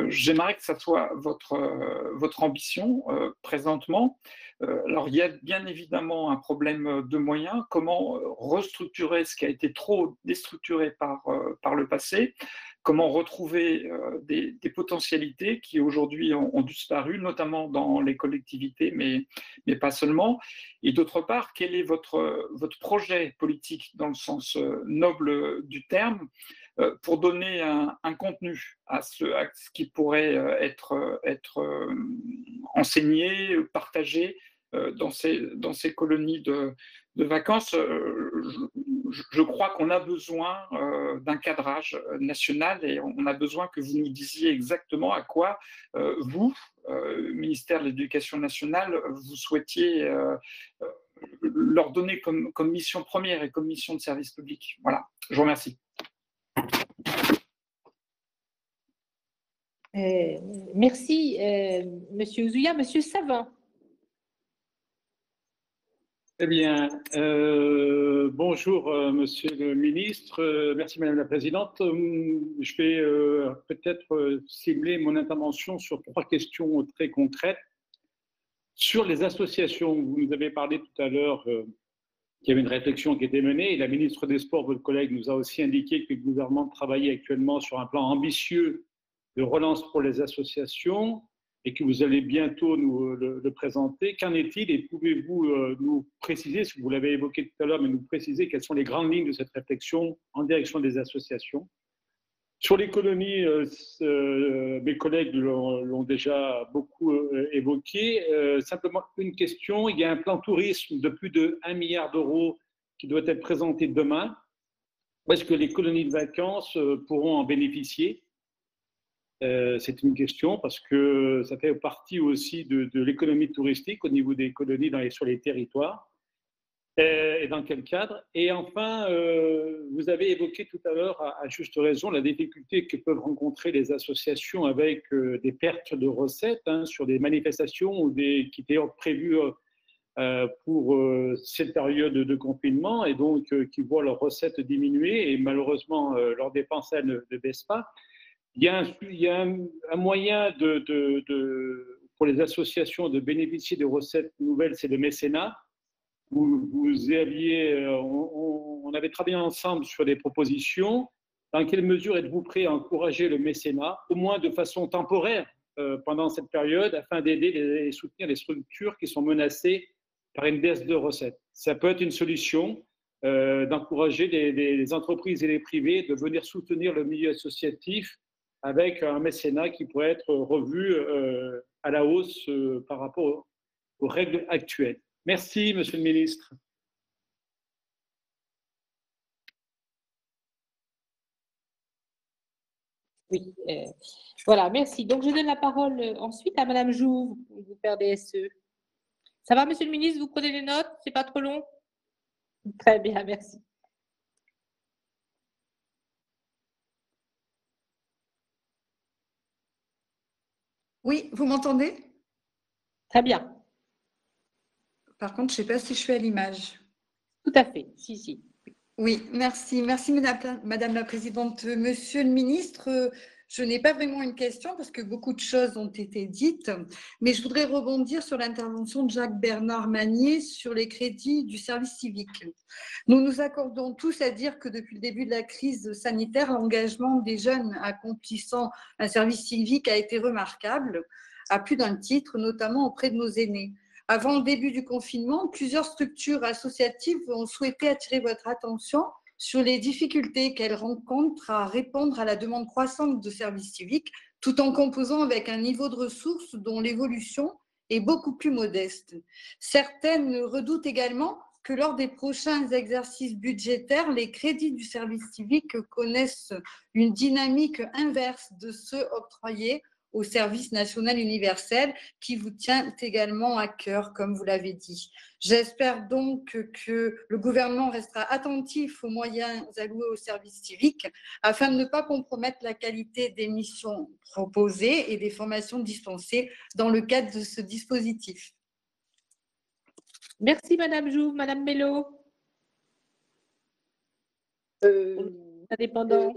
S10: J'aimerais que ça soit votre ambition présentement. Alors, il y a bien évidemment un problème de moyens. Comment restructurer ce qui a été trop déstructuré par le passé? Comment retrouver des potentialités qui aujourd'hui ont disparu, notamment dans les collectivités, mais pas seulement? Et d'autre part, quel est votre projet politique dans le sens noble du terme pour donner un contenu à ce qui pourrait être enseigné, partagé dans ces colonies de vacances. Je crois qu'on a besoin d'un cadrage national et on a besoin que vous nous disiez exactement à quoi vous, ministère de l'Éducation nationale, vous souhaitiez leur donner comme mission première et comme mission de service public. Voilà, je vous remercie.
S5: Merci, Monsieur Ouzoulia. Monsieur Savin.
S11: Eh bien, bonjour, Monsieur le Ministre. Merci, Madame la Présidente. Je vais peut-être cibler mon intervention sur 3 questions très concrètes. Sur les associations, vous nous avez parlé tout à l'heure qu'il y avait une réflexion qui était menée et la ministre des Sports, votre collègue, nous a aussi indiqué que le gouvernement travaillait actuellement sur un plan ambitieux de relance pour les associations et que vous allez bientôt nous le présenter. Qu'en est-il et pouvez-vous nous préciser, ce que vous l'avez évoqué tout à l'heure, mais nous préciser quelles sont les grandes lignes de cette réflexion en direction des associations? Sur les colonies, mes collègues l'ont déjà beaucoup évoqué. Simplement une question, il y a un plan tourisme de plus de 1 milliard d'euros qui doit être présenté demain. Est-ce que les colonies de vacances pourront en bénéficier? C'est une question parce que ça fait partie aussi de l'économie touristique au niveau des colonies sur les territoires. Et dans quel cadre? Et enfin, vous avez évoqué tout à l'heure, à juste raison, la difficulté que peuvent rencontrer les associations avec des pertes de recettes sur des manifestations qui étaient prévues pour cette période de confinement et donc qui voient leurs recettes diminuer et malheureusement leurs dépenses elles, ne baissent pas. Il y a un moyen pour les associations de bénéficier de recettes nouvelles, c'est le mécénat. On avait travaillé ensemble sur des propositions. Dans quelle mesure êtes-vous prêt à encourager le mécénat, au moins de façon temporaire, pendant cette période, afin d'aider et soutenir les structures qui sont menacées par une baisse de recettes? Ça peut être une solution d'encourager les entreprises et les privés de venir soutenir le milieu associatif avec un mécénat qui pourrait être revu à la hausse par rapport aux règles actuelles. Merci, Monsieur le Ministre.
S5: Oui, voilà, merci. Donc, je donne la parole ensuite à Madame Jouve, groupe RDSE. Ça va, Monsieur le Ministre? Vous prenez les notes? C'est pas trop long? Très bien, merci.
S12: Oui, vous m'entendez?
S5: Très bien.
S12: Par contre, je ne sais pas si je suis à l'image.
S5: Tout à fait, si.
S12: Oui, merci. Merci, Madame la Présidente. Monsieur le Ministre, je n'ai pas vraiment une question parce que beaucoup de choses ont été dites, mais je voudrais rebondir sur l'intervention de Jacques-Bernard Magnier sur les crédits du service civique. Nous nous accordons tous à dire que depuis le début de la crise sanitaire, l'engagement des jeunes accomplissant un service civique a été remarquable, à plus d'un titre, notamment auprès de nos aînés. Avant le début du confinement, plusieurs structures associatives ont souhaité attirer votre attention sur les difficultés qu'elles rencontrent à répondre à la demande croissante de services civiques, tout en composant avec un niveau de ressources dont l'évolution est beaucoup plus modeste. Certaines redoutent également que lors des prochains exercices budgétaires, les crédits du service civique connaissent une dynamique inverse de ceux octroyés au service national universel qui vous tient également à cœur, comme vous l'avez dit. J'espère donc que le gouvernement restera attentif aux moyens alloués au service civique afin de ne pas compromettre la qualité des missions proposées et des formations dispensées dans le cadre de ce dispositif.
S5: Merci Madame Jouve. Madame Mello. Indépendant.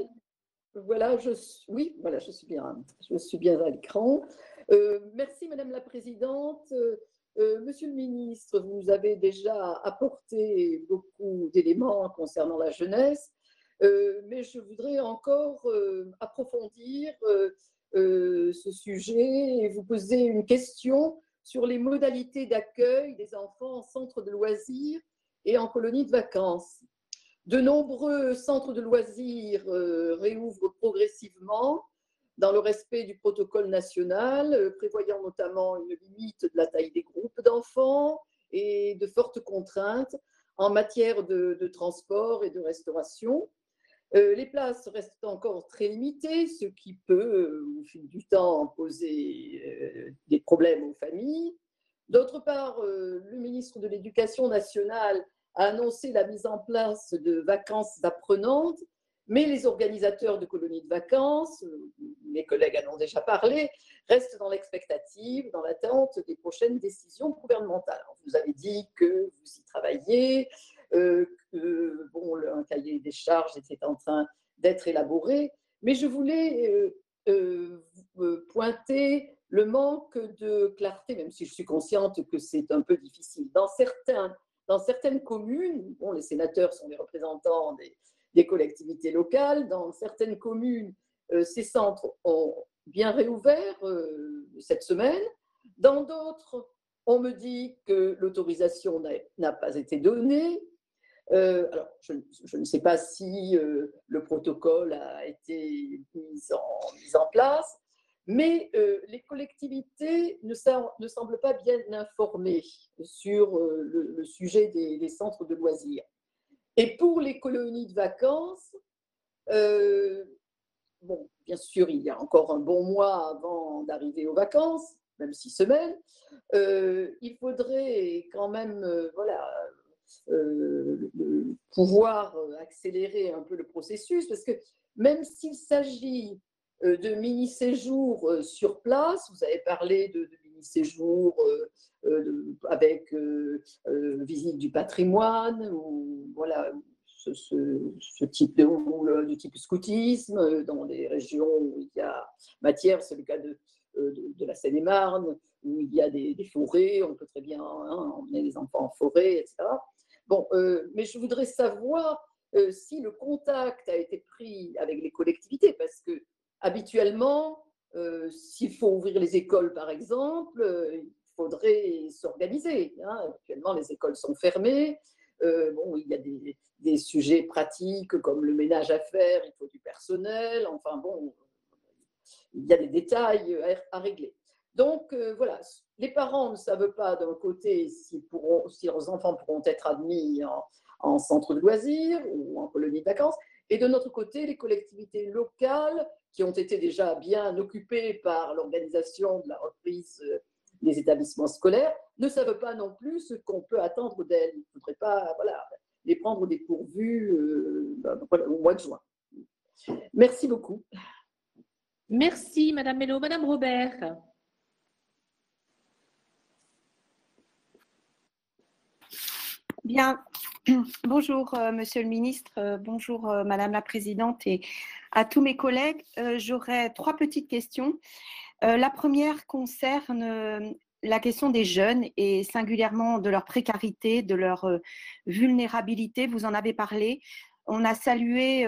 S13: Voilà, je suis bien à l'écran. Merci Madame la Présidente. Monsieur le Ministre, vous nous avez déjà apporté beaucoup d'éléments concernant la jeunesse, mais je voudrais encore approfondir ce sujet et vous poser une question sur les modalités d'accueil des enfants en centre de loisirs et en colonie de vacances. De nombreux centres de loisirs réouvrent progressivement, dans le respect du protocole national, prévoyant notamment une limite de la taille des groupes d'enfants et de fortes contraintes en matière de transport et de restauration. Les places restent encore très limitées, ce qui peut, au fil du temps, poser des problèmes aux familles. D'autre part, le ministre de l'Éducation nationale a annoncé la mise en place de vacances apprenantes, mais les organisateurs de colonies de vacances, mes collègues en ont déjà parlé, restent dans l'expectative, dans l'attente des prochaines décisions gouvernementales. Vous avez dit que vous y travaillez, un cahier des charges était en train d'être élaboré, mais je voulais pointer le manque de clarté, même si je suis consciente que c'est un peu difficile. Dans certaines communes, les sénateurs sont les représentants des collectivités locales, dans certaines communes, ces centres ont bien réouvert cette semaine. Dans d'autres, on me dit que l'autorisation n'a pas été donnée. Alors, je ne sais pas si le protocole a été mis en place, mais les collectivités ne semblent pas bien informées sur le sujet des centres de loisirs. Et pour les colonies de vacances, bien sûr, il y a encore un bon mois avant d'arriver aux vacances, même 6 semaines, il faudrait quand même pouvoir accélérer un peu le processus, parce que même s'il s'agit de mini-séjours sur place, vous avez parlé de mini-séjours avec visite du patrimoine, ou voilà, ce type du type scoutisme, dans les régions où il y a matière, c'est le cas de la Seine-et-Marne, où il y a des forêts, on peut très bien emmener les enfants en forêt, etc. Mais je voudrais savoir si le contact a été pris avec les collectivités, parce que habituellement, s'il faut ouvrir les écoles, par exemple, il faudrait s'organiser. Actuellement, les écoles sont fermées. Il y a des sujets pratiques comme le ménage à faire, il faut du personnel. Il y a des détails à régler. Donc, voilà, les parents ne savent pas d'un côté si leurs enfants pourront être admis en centre de loisirs ou en colonie de vacances, et de notre côté, les collectivités locales qui ont été déjà bien occupées par l'organisation de la reprise des établissements scolaires ne savent pas non plus ce qu'on peut attendre d'elles. Il ne faudrait pas les prendre au dépourvu au mois de juin. Merci beaucoup.
S5: Merci, Madame Mello. Madame Robert.
S14: Bien, bonjour Monsieur le Ministre, bonjour Madame la Présidente et à tous mes collègues. J'aurais 3 petites questions. La première concerne la question des jeunes et singulièrement de leur précarité, de leur vulnérabilité. Vous en avez parlé. On a salué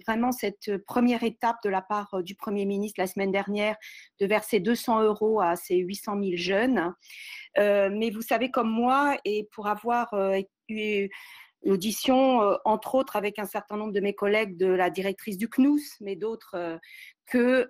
S14: vraiment cette première étape de la part du Premier ministre la semaine dernière de verser 200 € à ces 800 000 jeunes. Mais vous savez comme moi, et pour avoir eu l'audition, entre autres avec un certain nombre de mes collègues de la directrice du CNUS, mais d'autres, que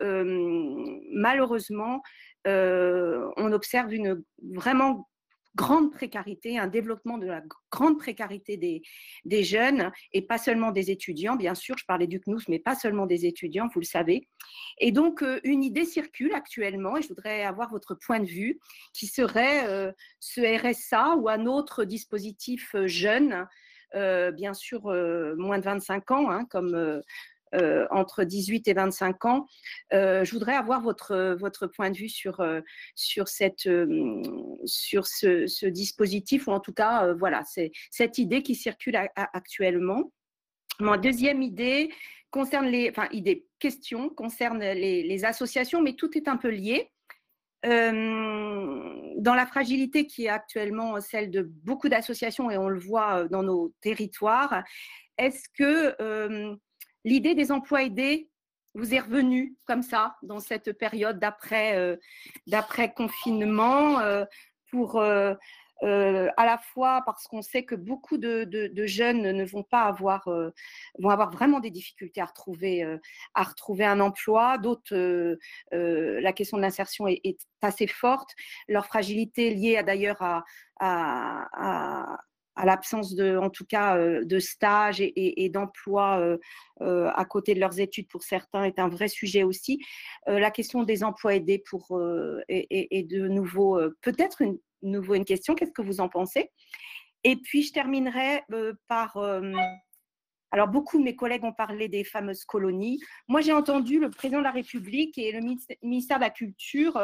S14: malheureusement, on observe une vraiment grande précarité, un développement de la grande précarité des jeunes et pas seulement des étudiants. Bien sûr, je parlais du CNUS, mais pas seulement des étudiants, vous le savez. Et donc, une idée circule actuellement, et je voudrais avoir votre point de vue, qui serait ce RSA ou un autre dispositif jeune, bien sûr moins de 25 ans, comme entre 18 et 25 ans. Je voudrais avoir votre point de vue sur ce dispositif, ou en tout cas, voilà, c'est cette idée qui circule actuellement. Ma deuxième idée concerne question concerne les associations, mais tout est un peu lié. Dans la fragilité qui est actuellement celle de beaucoup d'associations, et on le voit dans nos territoires, est-ce que l'idée des emplois aidés vous est revenue comme ça dans cette période d'après-confinement pour à la fois parce qu'on sait que beaucoup de jeunes ne vont avoir vraiment des difficultés à retrouver un emploi. D'autres, la question de l'insertion est assez forte. Leur fragilité est liée d'ailleurs à l'absence en tout cas, de stage et d'emploi à côté de leurs études pour certains est un vrai sujet aussi. La question des emplois aidés est de nouveau peut-être une question. Qu'est-ce que vous en pensez? Et puis, je terminerai par… alors, beaucoup de mes collègues ont parlé des fameuses colonies. Moi, j'ai entendu le président de la République et le ministère de la Culture,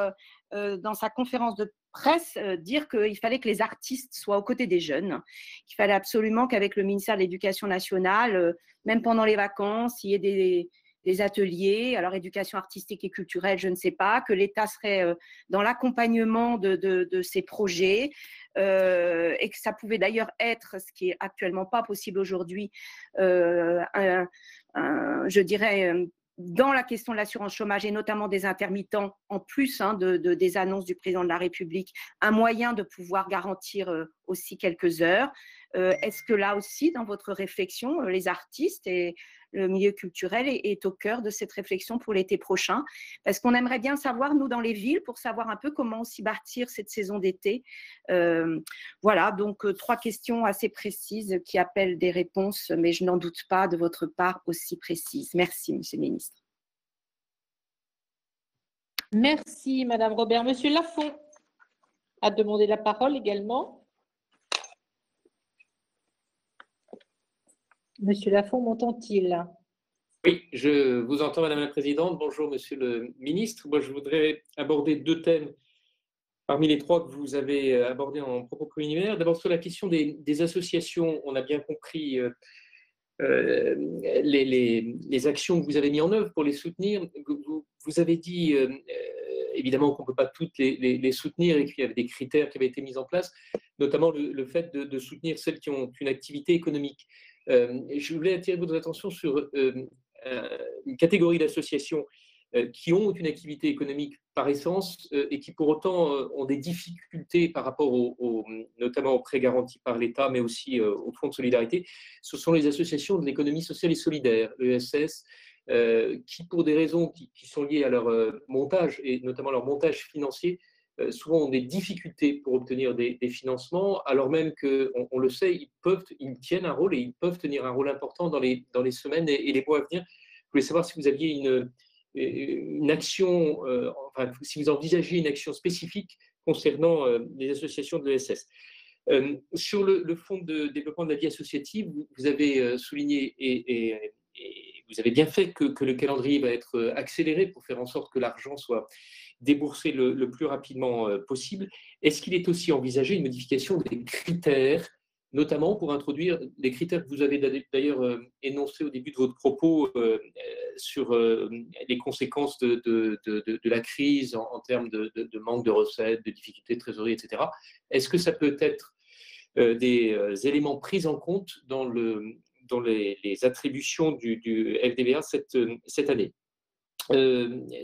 S14: dans sa conférence de presse, dire qu'il fallait que les artistes soient aux côtés des jeunes, qu'il fallait absolument qu'avec le ministère de l'Éducation nationale, même pendant les vacances, il y ait des ateliers, alors éducation artistique et culturelle, je ne sais pas, que l'État serait dans l'accompagnement de ces projets, et que ça pouvait d'ailleurs être, ce qui est actuellement pas possible aujourd'hui, je dirais, dans la question de l'assurance chômage et notamment des intermittents, en plus des annonces du président de la République, un moyen de pouvoir garantir aussi quelques heures. Est-ce que là aussi, dans votre réflexion, les artistes et le milieu culturel est au cœur de cette réflexion pour l'été prochain? Parce qu'on aimerait bien savoir, nous, dans les villes, pour savoir un peu comment aussi bâtir cette saison d'été. Voilà, donc 3 questions assez précises qui appellent des réponses, mais je n'en doute pas de votre part aussi précises. Merci, Monsieur le Ministre.
S5: Merci, Madame Robert. Monsieur Lafont a demandé la parole également. Monsieur Lafont, m'entend-il?
S15: Oui, je vous entends, Madame la Présidente. Bonjour, Monsieur le Ministre. Moi, je voudrais aborder 2 thèmes parmi les 3 que vous avez abordés en propos préliminaire. D'abord, sur la question des associations, on a bien compris les actions que vous avez mises en œuvre pour les soutenir. Vous avez dit, évidemment, qu'on ne peut pas toutes les soutenir et qu'il y avait des critères qui avaient été mis en place, notamment le fait de soutenir celles qui ont une activité économique. Je voulais attirer votre attention sur une catégorie d'associations qui ont une activité économique par essence et qui pour autant ont des difficultés par rapport notamment aux prêts garantis par l'État, mais aussi au Fonds de solidarité. Ce sont les associations de l'économie sociale et solidaire, l'ESS, qui pour des raisons qui sont liées à leur montage et notamment leur montage financier, souvent ont des difficultés pour obtenir des financements, alors même qu'on le sait, ils tiennent un rôle et ils peuvent tenir un rôle important dans les semaines et les mois à venir. Je voulais savoir si vous aviez une action, enfin, si vous envisagez une action spécifique concernant les associations de l'ESS. Sur le fonds de développement de la vie associative, vous avez souligné et vous avez bien fait que le calendrier va être accéléré pour faire en sorte que l'argent soit déboursé le plus rapidement possible. Est-ce qu'il est aussi envisagé une modification des critères, notamment pour introduire les critères que vous avez d'ailleurs énoncés au début de votre propos sur les conséquences de la crise en termes de manque de recettes, de difficultés de trésorerie, etc. Est-ce que ça peut être des éléments pris en compte dans les attributions du FDVA cette année?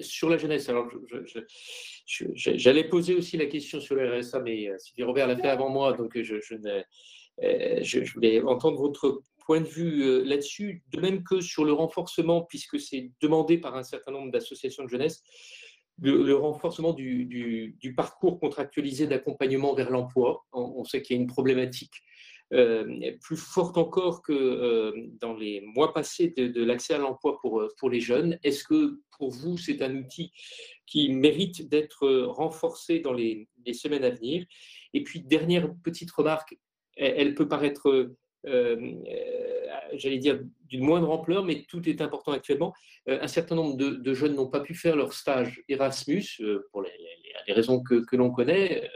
S15: Sur la jeunesse, alors j'allais poser aussi la question sur le RSA, mais Sylvie Robert l'a fait avant moi, donc je voulais entendre votre point de vue là-dessus, de même que sur le renforcement, puisque c'est demandé par un certain nombre d'associations de jeunesse, le renforcement du parcours contractualisé d'accompagnement vers l'emploi. On sait qu'il y a une problématique plus forte encore que dans les mois passés de l'accès à l'emploi pour les jeunes. Est-ce que pour vous, c'est un outil qui mérite d'être renforcé dans les semaines à venir? Et puis, dernière petite remarque, elle peut paraître, j'allais dire, d'une moindre ampleur, mais tout est important actuellement. Un certain nombre de jeunes n'ont pas pu faire leur stage Erasmus pour les raisons que l'on connaît,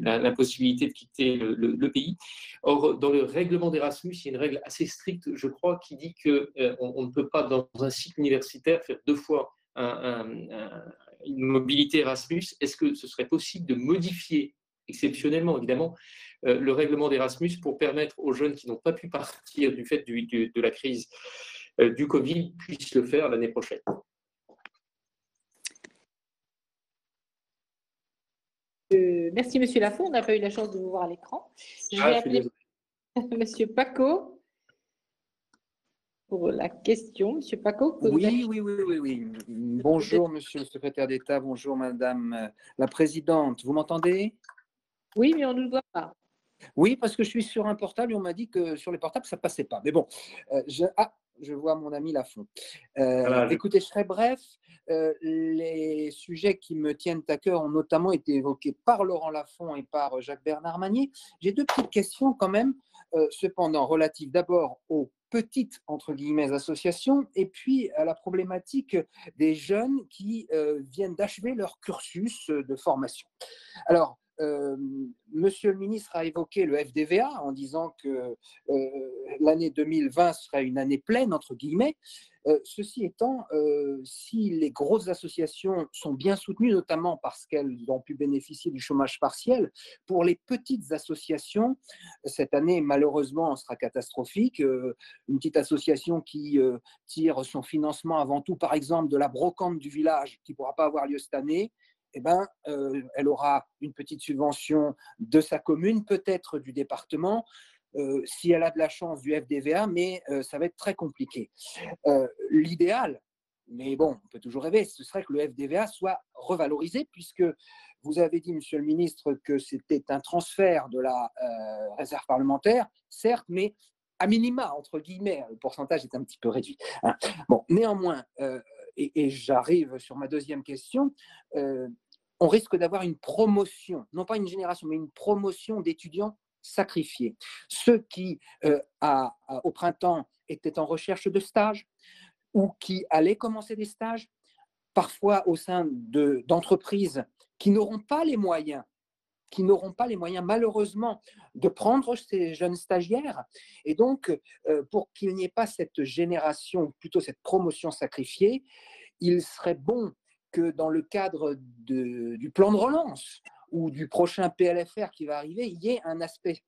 S15: l'impossibilité de quitter le pays. Or, dans le règlement d'Erasmus, il y a une règle assez stricte, je crois, qui dit qu'on ne peut pas, dans un cycle universitaire, faire 2 fois une mobilité Erasmus. Est-ce que ce serait possible de modifier, exceptionnellement évidemment, le règlement d'Erasmus pour permettre aux jeunes qui n'ont pas pu partir du fait de la crise du Covid puissent le faire l'année prochaine?
S5: Merci, Monsieur Lafond. On n'a pas eu la chance de vous voir à l'écran. Je vais appeler Monsieur Paco pour la question. Monsieur Paco,
S16: Oui. Bonjour, Monsieur le secrétaire d'État. Bonjour, Madame la Présidente. Vous m'entendez?
S5: Oui, mais on ne nous voit pas.
S16: Oui, parce que je suis sur un portable et on m'a dit que sur les portables, ça ne passait pas. Mais bon, je vois mon ami Lafond. Écoutez, je serai bref. Les sujets qui me tiennent à cœur ont notamment été évoqués par Laurent Lafond et par Jacques-Bernard Magnier. J'ai deux petites questions quand même, cependant, relatives d'abord aux petites, entre guillemets, associations et puis à la problématique des jeunes qui viennent d'achever leur cursus de formation. Alors, Monsieur le ministre a évoqué le FDVA en disant que l'année 2020 serait une année pleine, entre guillemets. Ceci étant, si les grosses associations sont bien soutenues, notamment parce qu'elles ont pu bénéficier du chômage partiel, pour les petites associations, cette année, malheureusement, sera catastrophique. Une petite association qui tire son financement avant tout, par exemple, de la brocante du village, qui ne pourra pas avoir lieu cette année, eh ben, elle aura une petite subvention de sa commune, peut-être du département, si elle a de la chance du FDVA, mais ça va être très compliqué. L'idéal, mais bon, on peut toujours rêver, ce serait que le FDVA soit revalorisé, puisque vous avez dit, Monsieur le ministre, que c'était un transfert de la réserve parlementaire, certes, mais à minima, entre guillemets, le pourcentage est un petit peu réduit. Hein. Bon, néanmoins, et j'arrive sur ma deuxième question, on risque d'avoir une promotion, non pas une génération, mais une promotion d'étudiants sacrifiés. Ceux qui, au printemps, étaient en recherche de stages ou qui allaient commencer des stages, parfois au sein d'entreprises qui n'auront pas les moyens, malheureusement, de prendre ces jeunes stagiaires. Et donc, pour qu'il n'y ait pas cette génération, plutôt cette promotion sacrifiée, il serait bon que dans le cadre du plan de relance ou du prochain PLFR qui va arriver, il y ait un aspect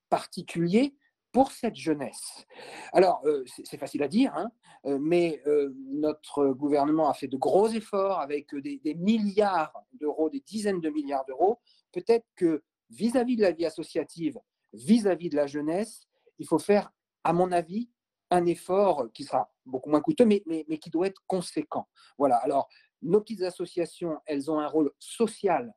S16: particulier pour cette jeunesse. Alors, c'est facile à dire, hein, mais notre gouvernement a fait de gros efforts avec des milliards d'euros, des dizaines de milliards d'euros. Peut-être que vis-à-vis de la vie associative, vis-à-vis de la jeunesse, il faut faire, à mon avis, un effort qui sera beaucoup moins coûteux, mais qui doit être conséquent. Voilà. Alors, nos petites associations, elles ont un rôle social.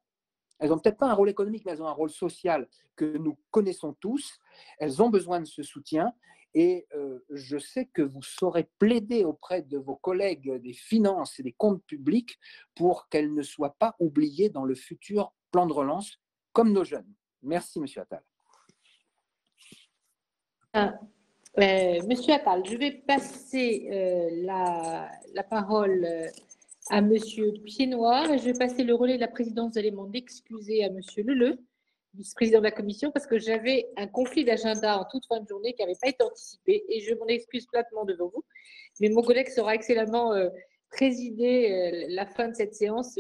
S16: Elles n'ont peut-être pas un rôle économique, mais elles ont un rôle social que nous connaissons tous. Elles ont besoin de ce soutien. Et je sais que vous saurez plaider auprès de vos collègues des finances et des comptes publics pour qu'elles ne soient pas oubliées dans le futur plan de relance, comme nos jeunes. Merci, Monsieur Attal.
S5: Monsieur Attal, je vais passer la parole à Monsieur Piednoir et je vais passer le relais de la présidence. Vous allez m'en excuser à Monsieur Leleu, vice-président de la commission, parce que j'avais un conflit d'agenda en toute fin de journée qui n'avait pas été anticipé et je m'en excuse platement devant vous. Mais mon collègue saura excellemment présider la fin de cette séance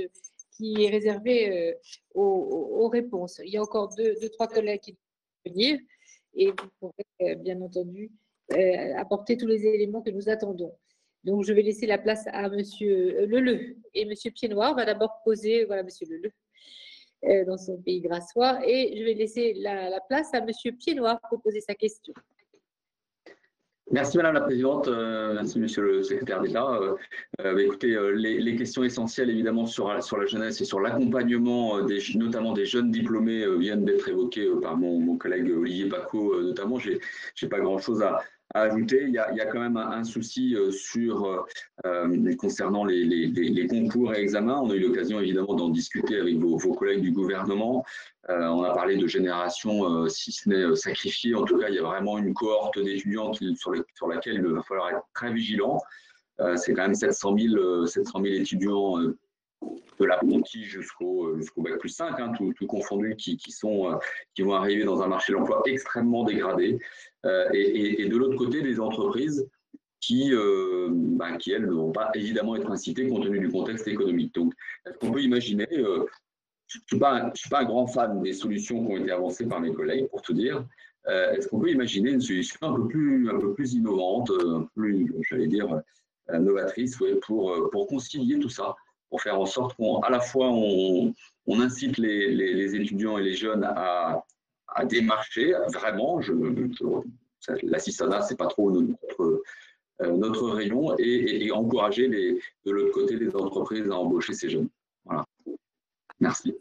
S5: qui est réservée aux réponses. Il y a encore deux, trois collègues qui doivent venir et vous pourrez bien entendu apporter tous les éléments que nous attendons. Donc, je vais laisser la place à Monsieur Leleu. Et Monsieur Piednoir va d'abord poser, voilà, Monsieur Leleu, dans son pays grassois. Et je vais laisser la place à Monsieur Piednoir pour poser sa question.
S17: Merci Madame la Présidente, merci Monsieur le Secrétaire d'État. Écoutez, les questions essentielles évidemment sur la jeunesse et sur l'accompagnement notamment des jeunes diplômés viennent d'être évoquées par mon collègue Olivier Paco notamment. J'ai pas grand-chose à ajouter. Il y a quand même un souci concernant les concours et examens. On a eu l'occasion évidemment d'en discuter avec vos collègues du gouvernement. On a parlé de génération, si ce n'est sacrifiée. En tout cas, il y a vraiment une cohorte d'étudiants sur laquelle il va falloir être très vigilant. C'est quand même 700 000 étudiants de l'apprenti jusqu'au Bac+5, hein, tout confondu, qui vont arriver dans un marché de l'emploi extrêmement dégradé. Et de l'autre côté, des entreprises qui elles, ne vont pas évidemment être incitées compte tenu du contexte économique. Donc, est-ce qu'on peut imaginer, je ne suis pas un grand fan des solutions qui ont été avancées par mes collègues, pour tout dire, est-ce qu'on peut imaginer une solution un peu plus innovante, plus, j'allais dire, novatrice, ouais, pour concilier tout ça, pour faire en sorte qu'à la fois on incite les étudiants et les jeunes à démarcher vraiment. L'assistanat, c'est pas trop notre rayon, et encourager de l'autre côté les entreprises à embaucher ces jeunes. Voilà. Merci.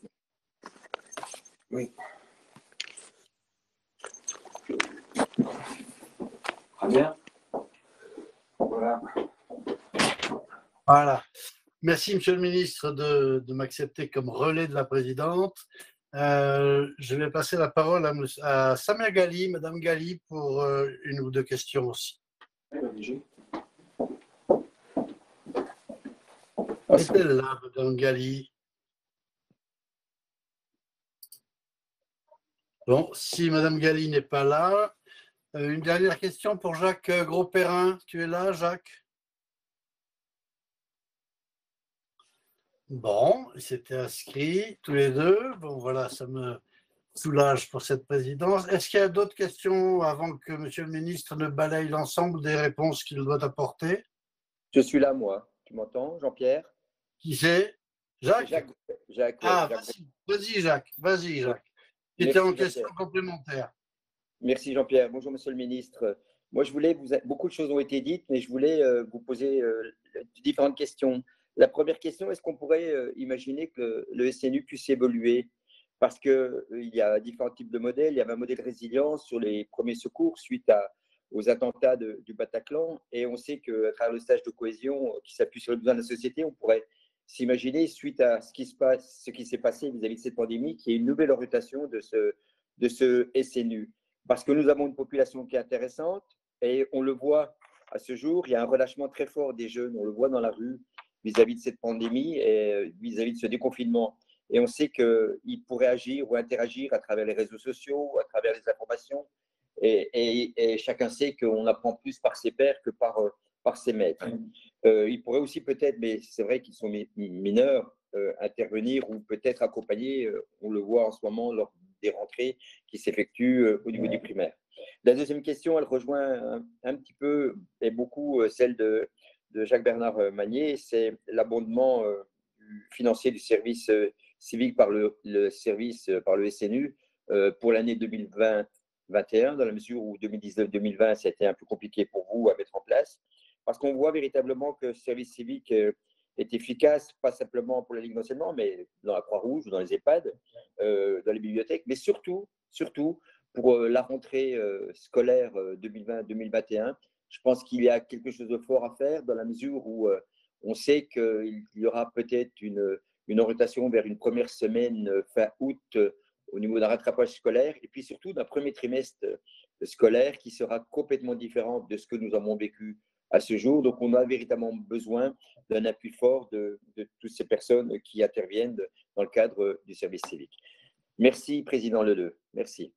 S16: Oui.
S18: Très bien.
S16: Voilà.
S18: Voilà. Merci, Monsieur le ministre, de m'accepter comme relais de la présidente. Je vais passer la parole à Samia Ghali, Madame Ghali, pour une ou deux questions aussi. Est-elle là, Madame Ghali? Bon, si Madame Ghali n'est pas là, une dernière question pour Jacques Grosperrin. Tu es là, Jacques? Bon, ils s'étaient inscrits tous les deux. Bon, voilà, ça me soulage pour cette présidence. Est-ce qu'il y a d'autres questions avant que Monsieur le ministre ne balaye l'ensemble des réponses qu'il doit apporter?
S19: Je suis là, moi. Tu m'entends, Jean-Pierre?
S18: Qui c'est? Jacques?
S19: Jacques.
S18: Ah, vas-y, Jacques. Vas-y, Jacques. C'était en question complémentaire.
S19: Merci, Jean-Pierre. Bonjour, Monsieur le ministre. Moi, beaucoup de choses ont été dites, mais je voulais vous poser différentes questions. La première question, est-ce qu'on pourrait imaginer que le SNU puisse évoluer? Parce qu'il y a différents types de modèles. Il y avait un modèle résilience sur les premiers secours suite aux attentats du Bataclan. Et on sait qu'à travers le stage de cohésion qui s'appuie sur les besoins de la société, on pourrait s'imaginer, suite à ce qui s'est passé vis-à-vis de cette pandémie, qu'il y ait une nouvelle orientation de ce SNU. Parce que nous avons une population qui est intéressante et on le voit à ce jour, il y a un relâchement très fort des jeunes. On le voit dans la rue vis-à-vis de cette pandémie et vis-à-vis de ce déconfinement. Et on sait qu'ils pourraient agir ou interagir à travers les réseaux sociaux, à travers les informations. Et chacun sait qu'on apprend plus par ses pairs que par ses maîtres. Ils pourraient aussi peut-être, mais c'est vrai qu'ils sont mineurs, intervenir ou peut-être accompagner, on le voit en ce moment lors des rentrées qui s'effectuent au niveau du primaire. La deuxième question, elle rejoint un petit peu et beaucoup celle de Jacques-Bernard Magnier, c'est l'abondement financier du service civique par le SNU pour l'année 2020-2021, dans la mesure où 2019-2020, c'était un peu compliqué pour vous à mettre en place, parce qu'on voit véritablement que ce service civique est efficace, pas simplement pour la Ligue d'enseignement, mais dans la Croix-Rouge, dans les EHPAD, dans les bibliothèques, mais surtout pour la rentrée scolaire 2020-2021. Je pense qu'il y a quelque chose de fort à faire dans la mesure où on sait qu'il y aura peut-être une orientation vers une première semaine fin août au niveau d'un rattrapage scolaire et puis surtout d'un premier trimestre scolaire qui sera complètement différent de ce que nous avons vécu à ce jour. Donc, on a véritablement besoin d'un appui fort de toutes ces personnes qui interviennent dans le cadre du service civique. Merci, Président Leleux. Merci.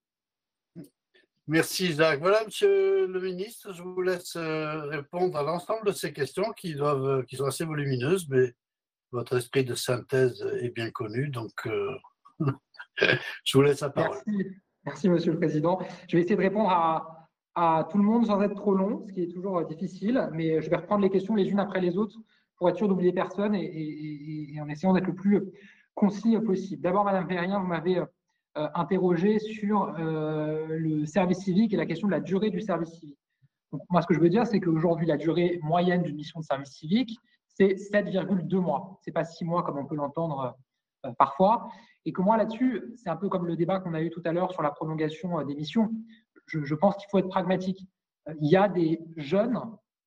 S18: Merci, Jacques. Voilà, Monsieur le ministre, je vous laisse répondre à l'ensemble de ces questions qui sont assez volumineuses, mais votre esprit de synthèse est bien connu, donc je vous laisse la parole.
S4: Merci, Monsieur le Président. Je vais essayer de répondre à tout le monde sans être trop long, ce qui est toujours difficile, mais je vais reprendre les questions les unes après les autres pour être sûr d'oublier personne et en essayant d'être le plus concis possible. D'abord, Madame Verrien, vous m'avez interrogé sur le service civique et la question de la durée du service civique. Donc, moi, ce que je veux dire, c'est qu'aujourd'hui, la durée moyenne d'une mission de service civique, c'est 7,2 mois. Ce n'est pas 6 mois comme on peut l'entendre parfois. Et que moi, là-dessus, c'est un peu comme le débat qu'on a eu tout à l'heure sur la prolongation des missions. Je pense qu'il faut être pragmatique. Il y a des jeunes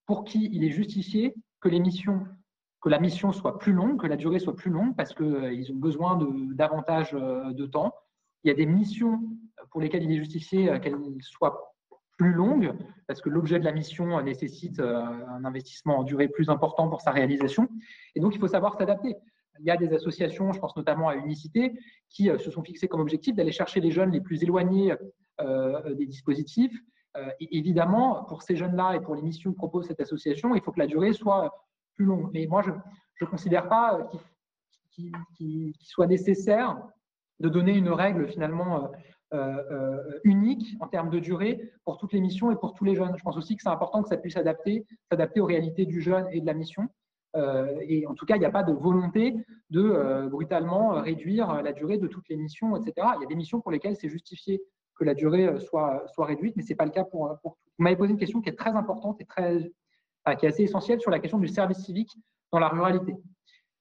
S4: pour qui il est justifié que la mission soit plus longue, que la durée soit plus longue, parce qu'ils ont besoin de davantage de temps. Il y a des missions pour lesquelles il est justifié qu'elles soient plus longues, parce que l'objet de la mission nécessite un investissement en durée plus important pour sa réalisation. Et donc, il faut savoir s'adapter. Il y a des associations, je pense notamment à Unicité, qui se sont fixées comme objectif d'aller chercher les jeunes les plus éloignés des dispositifs. Et évidemment, pour ces jeunes-là et pour les missions que propose cette association, il faut que la durée soit plus longue. Mais moi, je ne considère pas qu'il soit nécessaire de donner une règle finalement unique en termes de durée pour toutes les missions et pour tous les jeunes. Je pense aussi que c'est important que ça puisse s'adapter aux réalités du jeune et de la mission. Et en tout cas, il n'y a pas de volonté de brutalement réduire la durée de toutes les missions, etc. Il y a des missions pour lesquelles c'est justifié que la durée soit réduite, mais ce n'est pas le cas pour tout. Vous m'avez posé une question qui est très importante et qui est assez essentielle sur la question du service civique dans la ruralité.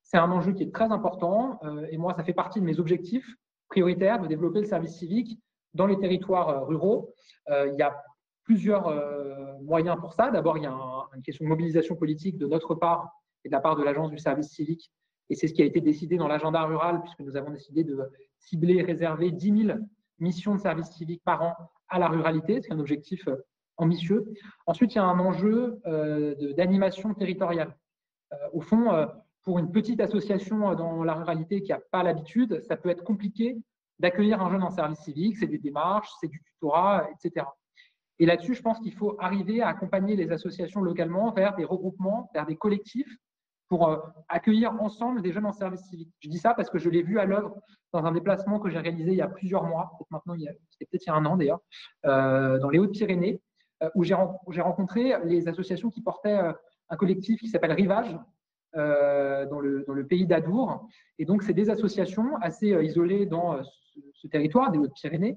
S4: C'est un enjeu qui est très important et moi, ça fait partie de mes objectifs prioritaires de développer le service civique dans les territoires ruraux. Il y a plusieurs moyens pour ça. D'abord, il y a une question de mobilisation politique de notre part et de la part de l'Agence du service civique. Et c'est ce qui a été décidé dans l'agenda rural, puisque nous avons décidé de cibler et réserver 10 000 missions de service civique par an à la ruralité. C'est un objectif ambitieux. Ensuite, il y a un enjeu d'animation territoriale. Au fond, pour une petite association dans la ruralité qui n'a pas l'habitude, ça peut être compliqué d'accueillir un jeune en service civique. C'est des démarches, c'est du tutorat, etc. Et là-dessus, je pense qu'il faut arriver à accompagner les associations localement vers des regroupements, vers des collectifs pour accueillir ensemble des jeunes en service civique. Je dis ça parce que je l'ai vu à l'œuvre dans un déplacement que j'ai réalisé il y a plusieurs mois, c'était peut-être il y a un an d'ailleurs, dans les Hautes-Pyrénées, où j'ai rencontré les associations qui portaient un collectif qui s'appelle Rivage, dans le pays d'Adour. Et donc, c'est des associations assez isolées dans ce territoire des Hautes-Pyrénées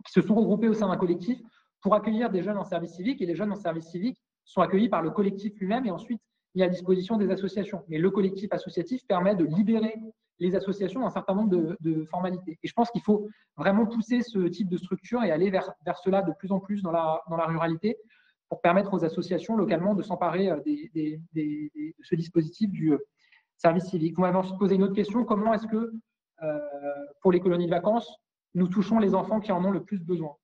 S4: qui se sont regroupées au sein d'un collectif pour accueillir des jeunes en service civique. Et les jeunes en service civique sont accueillis par le collectif lui-même et ensuite mis à disposition des associations. Mais le collectif associatif permet de libérer les associations d'un certain nombre de formalités. Et je pense qu'il faut vraiment pousser ce type de structure et aller vers cela de plus en plus dans la ruralité pour permettre aux associations localement de s'emparer de ce dispositif du service civique. Vous m'avez ensuite posé une autre question. Comment est-ce que, pour les colonies de vacances, nous touchons les enfants qui en ont le plus besoin?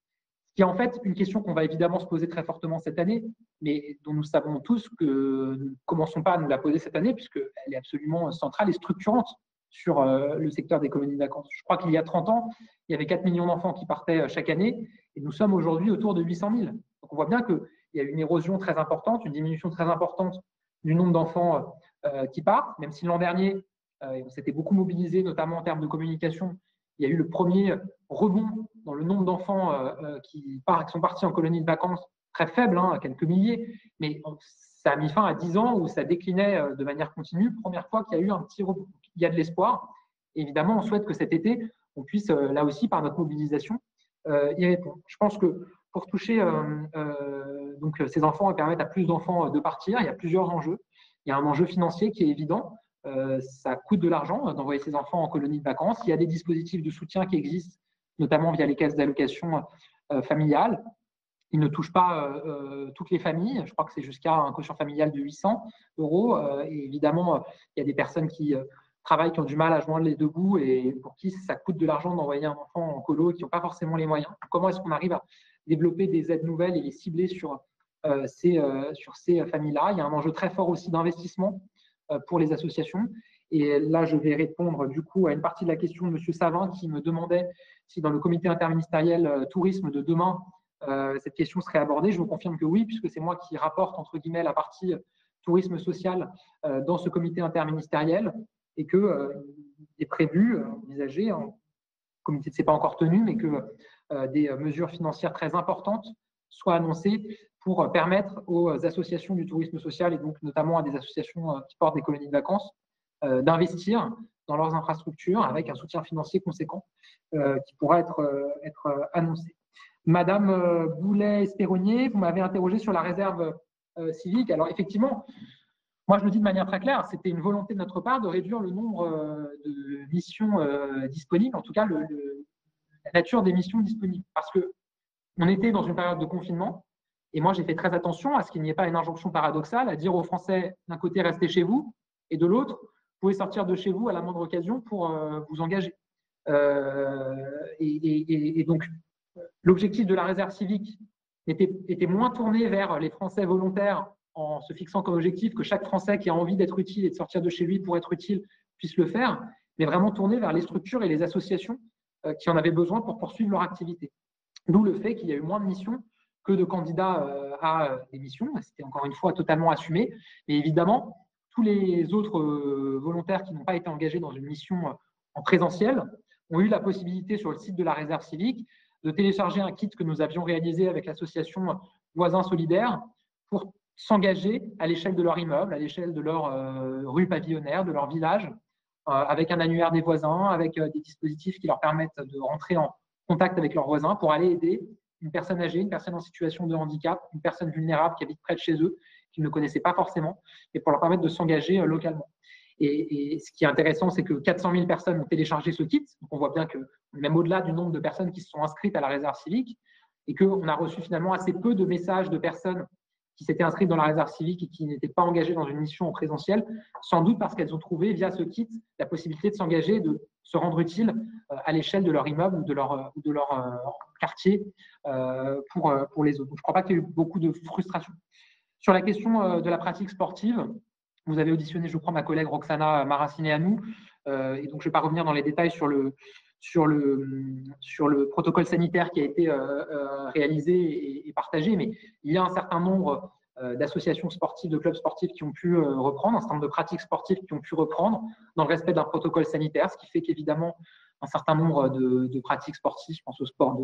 S4: Ce qui est en fait une question qu'on va évidemment se poser très fortement cette année, mais dont nous savons tous que nous ne commençons pas à nous la poser cette année, puisqu'elle est absolument centrale et structurante sur le secteur des colonies de vacances. Je crois qu'il y a 30 ans, il y avait 4 millions d'enfants qui partaient chaque année, et nous sommes aujourd'hui autour de 800 000. Donc on voit bien qu'il y a une érosion très importante, une diminution très importante du nombre d'enfants qui partent, même si l'an dernier, on s'était beaucoup mobilisé, notamment en termes de communication. Il y a eu le premier rebond dans le nombre d'enfants qui sont partis en colonie de vacances, très faible, quelques milliers, mais ça a mis fin à 10 ans où ça déclinait de manière continue. Première fois qu'il y a eu un petit rebond. Il y a de l'espoir. Évidemment, on souhaite que cet été, on puisse, là aussi, par notre mobilisation, y répondre. Je pense que pour toucher donc, ces enfants et permettre à plus d'enfants de partir, il y a plusieurs enjeux. Il y a un enjeu financier qui est évident. Ça coûte de l'argent d'envoyer ces enfants en colonie de vacances. Il y a des dispositifs de soutien qui existent, notamment via les caisses d'allocation familiale. Ils ne touchent pas toutes les familles. Je crois que c'est jusqu'à un quotient familial de 800 €. Et évidemment, il y a des personnes qui travaillent, qui ont du mal à joindre les deux bouts et pour qui ça coûte de l'argent d'envoyer un enfant en colo et qui n'ont pas forcément les moyens. Comment est-ce qu'on arrive à développer des aides nouvelles et les cibler sur ces familles-là? Il y a un enjeu très fort aussi d'investissement pour les associations. Et là, je vais répondre du coup à une partie de la question de M. Savin qui me demandait si dans le comité interministériel tourisme de demain, cette question serait abordée. Je vous confirme que oui, puisque c'est moi qui rapporte entre guillemets la partie tourisme social dans ce comité interministériel et que est prévu, envisagé, le comité ne s'est pas encore tenu, mais que des mesures financières très importantes soient annoncées pour permettre aux associations du tourisme social et donc notamment à des associations qui portent des colonies de vacances d'investir dans leurs infrastructures avec un soutien financier conséquent qui pourra être annoncé. Madame Boulet-Espéronnier, vous m'avez interrogé sur la réserve civique. Alors effectivement, moi je le dis de manière très claire, c'était une volonté de notre part de réduire le nombre de missions disponibles, en tout cas la nature des missions disponibles. Parce qu'on était dans une période de confinement et moi j'ai fait très attention à ce qu'il n'y ait pas une injonction paradoxale à dire aux Français d'un côté restez chez vous et de l'autre vous pouvez sortir de chez vous à la moindre occasion pour vous engager. Et donc l'objectif de la réserve civique était moins tourné vers les Français volontaires en se fixant comme objectif que chaque Français qui a envie d'être utile et de sortir de chez lui pour être utile puisse le faire, mais vraiment tourné vers les structures et les associations qui en avaient besoin pour poursuivre leur activité. D'où le fait qu'il y a eu moins de missions que de candidats à des missions. C'était encore une fois totalement assumé. Mais évidemment, tous les autres volontaires qui n'ont pas été engagés dans une mission en présentiel ont eu la possibilité sur le site de la réserve civique de télécharger un kit que nous avions réalisé avec l'association Voisins Solidaires pour s'engager à l'échelle de leur immeuble, à l'échelle de leur rue pavillonnaire, de leur village, avec un annuaire des voisins, avec des dispositifs qui leur permettent de rentrer en contact avec leurs voisins pour aller aider une personne âgée, une personne en situation de handicap, une personne vulnérable qui habite près de chez eux, qu'ils ne connaissaient pas forcément, et pour leur permettre de s'engager localement. Et ce qui est intéressant, c'est que 400 000 personnes ont téléchargé ce kit. Donc on voit bien que même au-delà du nombre de personnes qui se sont inscrites à la réserve civique, et qu'on a reçu finalement assez peu de messages de personnes qui s'étaient inscrites dans la réserve civique et qui n'étaient pas engagées dans une mission en présentiel, sans doute parce qu'elles ont trouvé via ce kit la possibilité de s'engager, de se rendre utile à l'échelle de leur immeuble ou de leur quartier pour les autres. Donc, je ne crois pas qu'il y ait eu beaucoup de frustration. Sur la question de la pratique sportive, vous avez auditionné, je crois, ma collègue Roxana Maracineanu, et donc je ne vais pas revenir dans les détails sur le protocole sanitaire qui a été réalisé et partagé, mais il y a un certain nombre d'associations sportives, de clubs sportifs qui ont pu reprendre, un certain nombre de pratiques sportives qui ont pu reprendre dans le respect d'un protocole sanitaire, ce qui fait qu'évidemment, un certain nombre de pratiques sportives, je pense au sport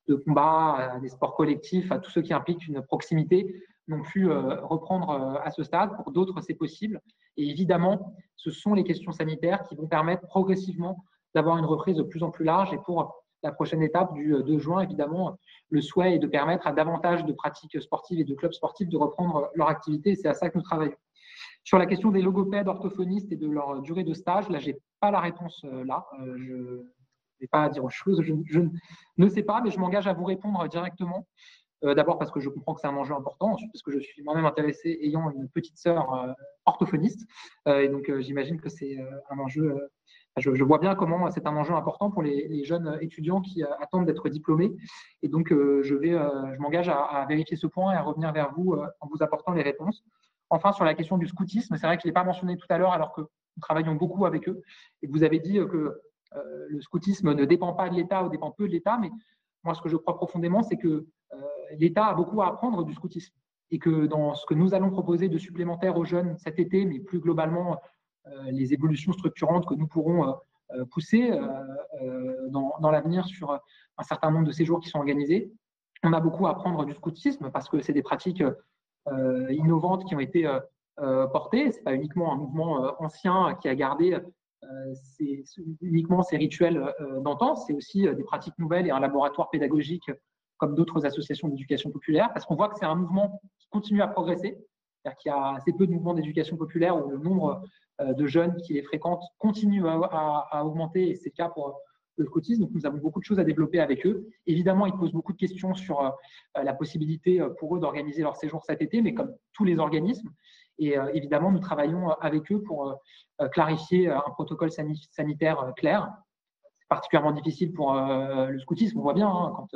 S4: de combat, à des sports collectifs, à tous ceux qui impliquent une proximité, n'ont pu reprendre à ce stade. Pour d'autres, c'est possible. Et évidemment, ce sont les questions sanitaires qui vont permettre progressivement d'avoir une reprise de plus en plus large. Et pour la prochaine étape du 2 juin, évidemment, le souhait est de permettre à davantage de pratiques sportives et de clubs sportifs de reprendre leur activité. Et c'est à ça que nous travaillons. Sur la question des logopèdes, orthophonistes et de leur durée de stage, là, je n'ai pas la réponse là. Je ne vais pas dire autre chose. Je ne sais pas, mais je m'engage à vous répondre directement. D'abord parce que je comprends que c'est un enjeu important, ensuite parce que je suis moi-même intéressé ayant une petite sœur orthophoniste. Et donc, j'imagine que c'est un enjeu. Je vois bien comment c'est un enjeu important pour les jeunes étudiants qui attendent d'être diplômés. Et donc, je m'engage à vérifier ce point et à revenir vers vous en vous apportant les réponses. Enfin, sur la question du scoutisme, c'est vrai que je ne l'ai pas mentionné tout à l'heure alors que nous travaillons beaucoup avec eux. Et vous avez dit que le scoutisme ne dépend pas de l'État ou dépend peu de l'État, mais moi, ce que je crois profondément, c'est que l'État a beaucoup à apprendre du scoutisme et que dans ce que nous allons proposer de supplémentaire aux jeunes cet été, mais plus globalement, les évolutions structurantes que nous pourrons pousser dans l'avenir sur un certain nombre de séjours qui sont organisés, on a beaucoup à apprendre du scoutisme parce que c'est des pratiques innovantes qui ont été portées. Ce n'est pas uniquement un mouvement ancien qui a gardé uniquement ces rituels d'antan, c'est aussi des pratiques nouvelles et un laboratoire pédagogique comme d'autres associations d'éducation populaire, parce qu'on voit que c'est un mouvement qui continue à progresser, c'est-à-dire qu'il y a assez peu de mouvements d'éducation populaire où le nombre de jeunes qui les fréquentent continue à augmenter, et c'est le cas pour le scoutisme. Donc nous avons beaucoup de choses à développer avec eux. Évidemment, ils posent beaucoup de questions sur la possibilité pour eux d'organiser leur séjour cet été, mais comme tous les organismes. Et évidemment, nous travaillons avec eux pour clarifier un protocole sanitaire clair. C'est particulièrement difficile pour le scoutisme. On voit bien quand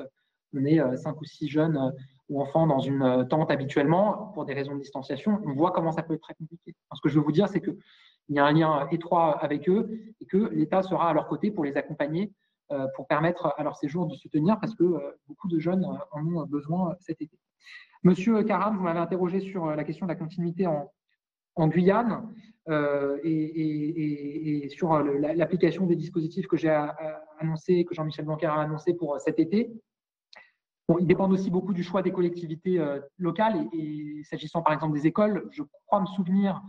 S4: on est 5 ou 6 jeunes ou enfants dans une tente habituellement, pour des raisons de distanciation, on voit comment ça peut être très compliqué. Alors, ce que je veux vous dire, c'est qu'il y a un lien étroit avec eux et que l'État sera à leur côté pour les accompagner, pour permettre à leur séjour de se tenir, parce que beaucoup de jeunes en ont besoin cet été. Monsieur Karam, vous m'avez interrogé sur la question de la continuité en Guyane et sur l'application des dispositifs que j'ai annoncé, que Jean-Michel Blanquer a annoncé pour cet été. Bon, ils dépendent aussi beaucoup du choix des collectivités locales et s'agissant par exemple des écoles, je crois me souvenir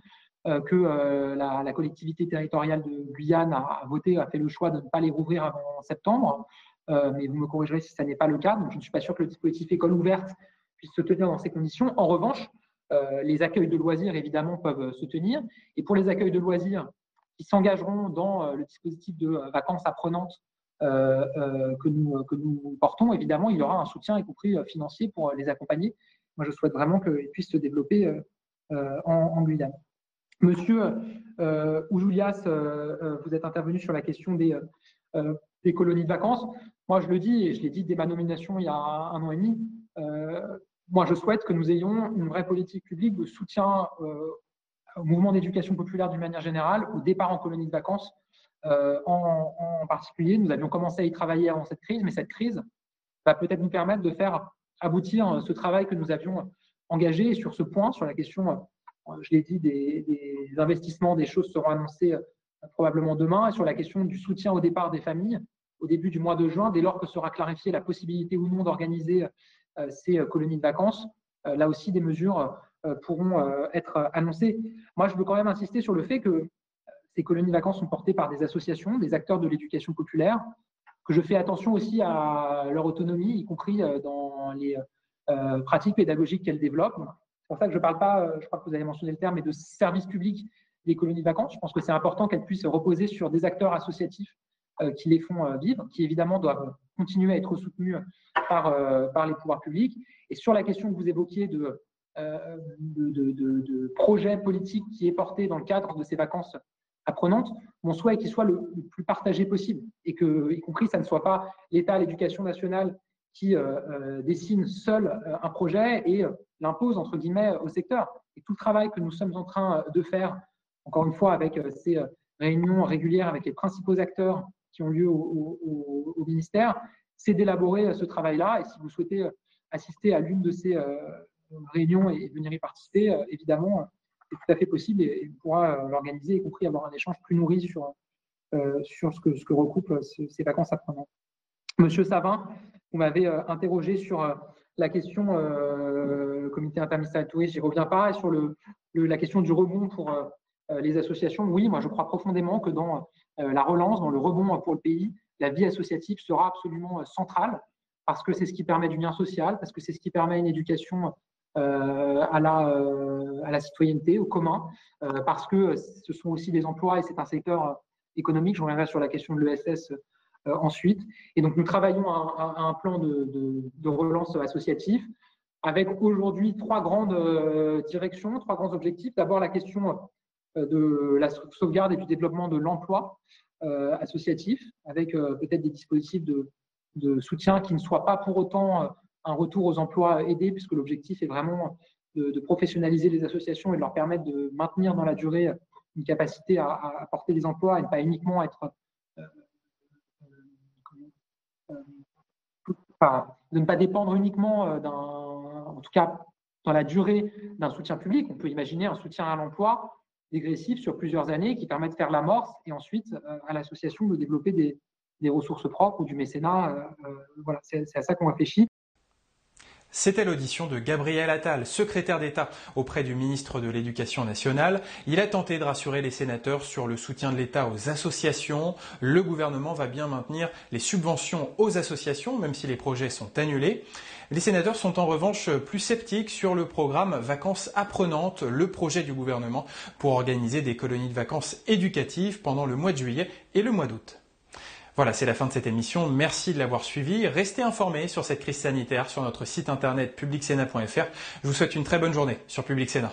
S4: que la collectivité territoriale de Guyane a fait le choix de ne pas les rouvrir avant septembre, mais vous me corrigerez si ça n'est pas le cas. Donc je ne suis pas sûr que le dispositif école ouverte puisse se tenir dans ces conditions. En revanche, les accueils de loisirs évidemment peuvent se tenir, et pour les accueils de loisirs qui s'engageront dans le dispositif de vacances apprenantes que nous portons, évidemment, il y aura un soutien, y compris financier, pour les accompagner. Moi, je souhaite vraiment qu'ils puissent se développer en Guyane. Monsieur Ouzoulias, vous êtes intervenu sur la question des colonies de vacances. Moi, je le dis, et je l'ai dit dès ma nomination il y a 1 an et demi, moi, je souhaite que nous ayons une vraie politique publique de soutien au mouvement d'éducation populaire d'une manière générale, au départ en colonies de vacances en particulier. Nous avions commencé à y travailler avant cette crise, mais cette crise va peut-être nous permettre de faire aboutir ce travail que nous avions engagé. Et sur ce point, sur la question, je l'ai dit, des investissements, des choses seront annoncées probablement demain. Et sur la question du soutien au départ des familles, au début du mois de juin, dès lors que sera clarifiée la possibilité ou non d'organiser ces colonies de vacances, là aussi des mesures pourront être annoncées. Moi, je veux quand même insister sur le fait que ces colonies de vacances sont portées par des associations, des acteurs de l'éducation populaire, que je fais attention aussi à leur autonomie, y compris dans les pratiques pédagogiques qu'elles développent. C'est pour ça que je ne parle pas, je crois que vous avez mentionné le terme, mais de service public des colonies de vacances. Je pense que c'est important qu'elles puissent reposer sur des acteurs associatifs qui les font vivre, qui évidemment doivent continuer à être soutenus par les pouvoirs publics. Et sur la question que vous évoquiez de projet politique qui est porté dans le cadre de ces vacances apprenantes, mon souhait est qu'il soit le plus partagé possible et que, y compris, ça ne soit pas l'État, l'éducation nationale qui dessine seul un projet et l'impose, entre guillemets, au secteur. Et tout le travail que nous sommes en train de faire, encore une fois, avec ces réunions régulières avec les principaux acteurs qui ont lieu au ministère, c'est d'élaborer ce travail-là. Et si vous souhaitez assister à l'une de ces réunions et venir y participer, évidemment, c'est tout à fait possible et on pourra l'organiser, y compris avoir un échange plus nourri sur ce que recoupent ces vacances apprenantes. Monsieur Savin, vous m'avez interrogé sur la question comité interministériel tourisme, j'y reviens pas, et sur la question du rebond pour les associations. Oui, moi je crois profondément que dans la relance, dans le rebond pour le pays, la vie associative sera absolument centrale parce que c'est ce qui permet du lien social, parce que c'est ce qui permet une éducation à la citoyenneté, au commun, parce que ce sont aussi des emplois et c'est un secteur économique. Je reviendrai sur la question de l'ESS ensuite. Et donc, nous travaillons à un plan de relance associatif avec aujourd'hui 3 grandes directions, 3 grands objectifs. D'abord, la question de la sauvegarde et du développement de l'emploi associatif avec peut-être des dispositifs de soutien qui ne soient pas pour autant un retour aux emplois aidés, puisque l'objectif est vraiment de professionnaliser les associations et de leur permettre de maintenir dans la durée une capacité à apporter des emplois et ne pas uniquement être de ne pas dépendre uniquement en tout cas dans la durée d'un soutien public. On peut imaginer un soutien à l'emploi dégressif sur plusieurs années qui permet de faire l'amorce et ensuite à l'association de développer des ressources propres ou du mécénat. Voilà, c'est à ça qu'on réfléchit.
S2: C'était l'audition de Gabriel Attal, secrétaire d'État auprès du ministre de l'Éducation nationale. Il a tenté de rassurer les sénateurs sur le soutien de l'État aux associations. Le gouvernement va bien maintenir les subventions aux associations, même si les projets sont annulés. Les sénateurs sont en revanche plus sceptiques sur le programme Vacances apprenantes, le projet du gouvernement pour organiser des colonies de vacances éducatives pendant le mois de juillet et le mois d'août. Voilà, c'est la fin de cette émission. Merci de l'avoir suivi. Restez informés sur cette crise sanitaire sur notre site internet publicsena.fr. Je vous souhaite une très bonne journée sur Public Sénat.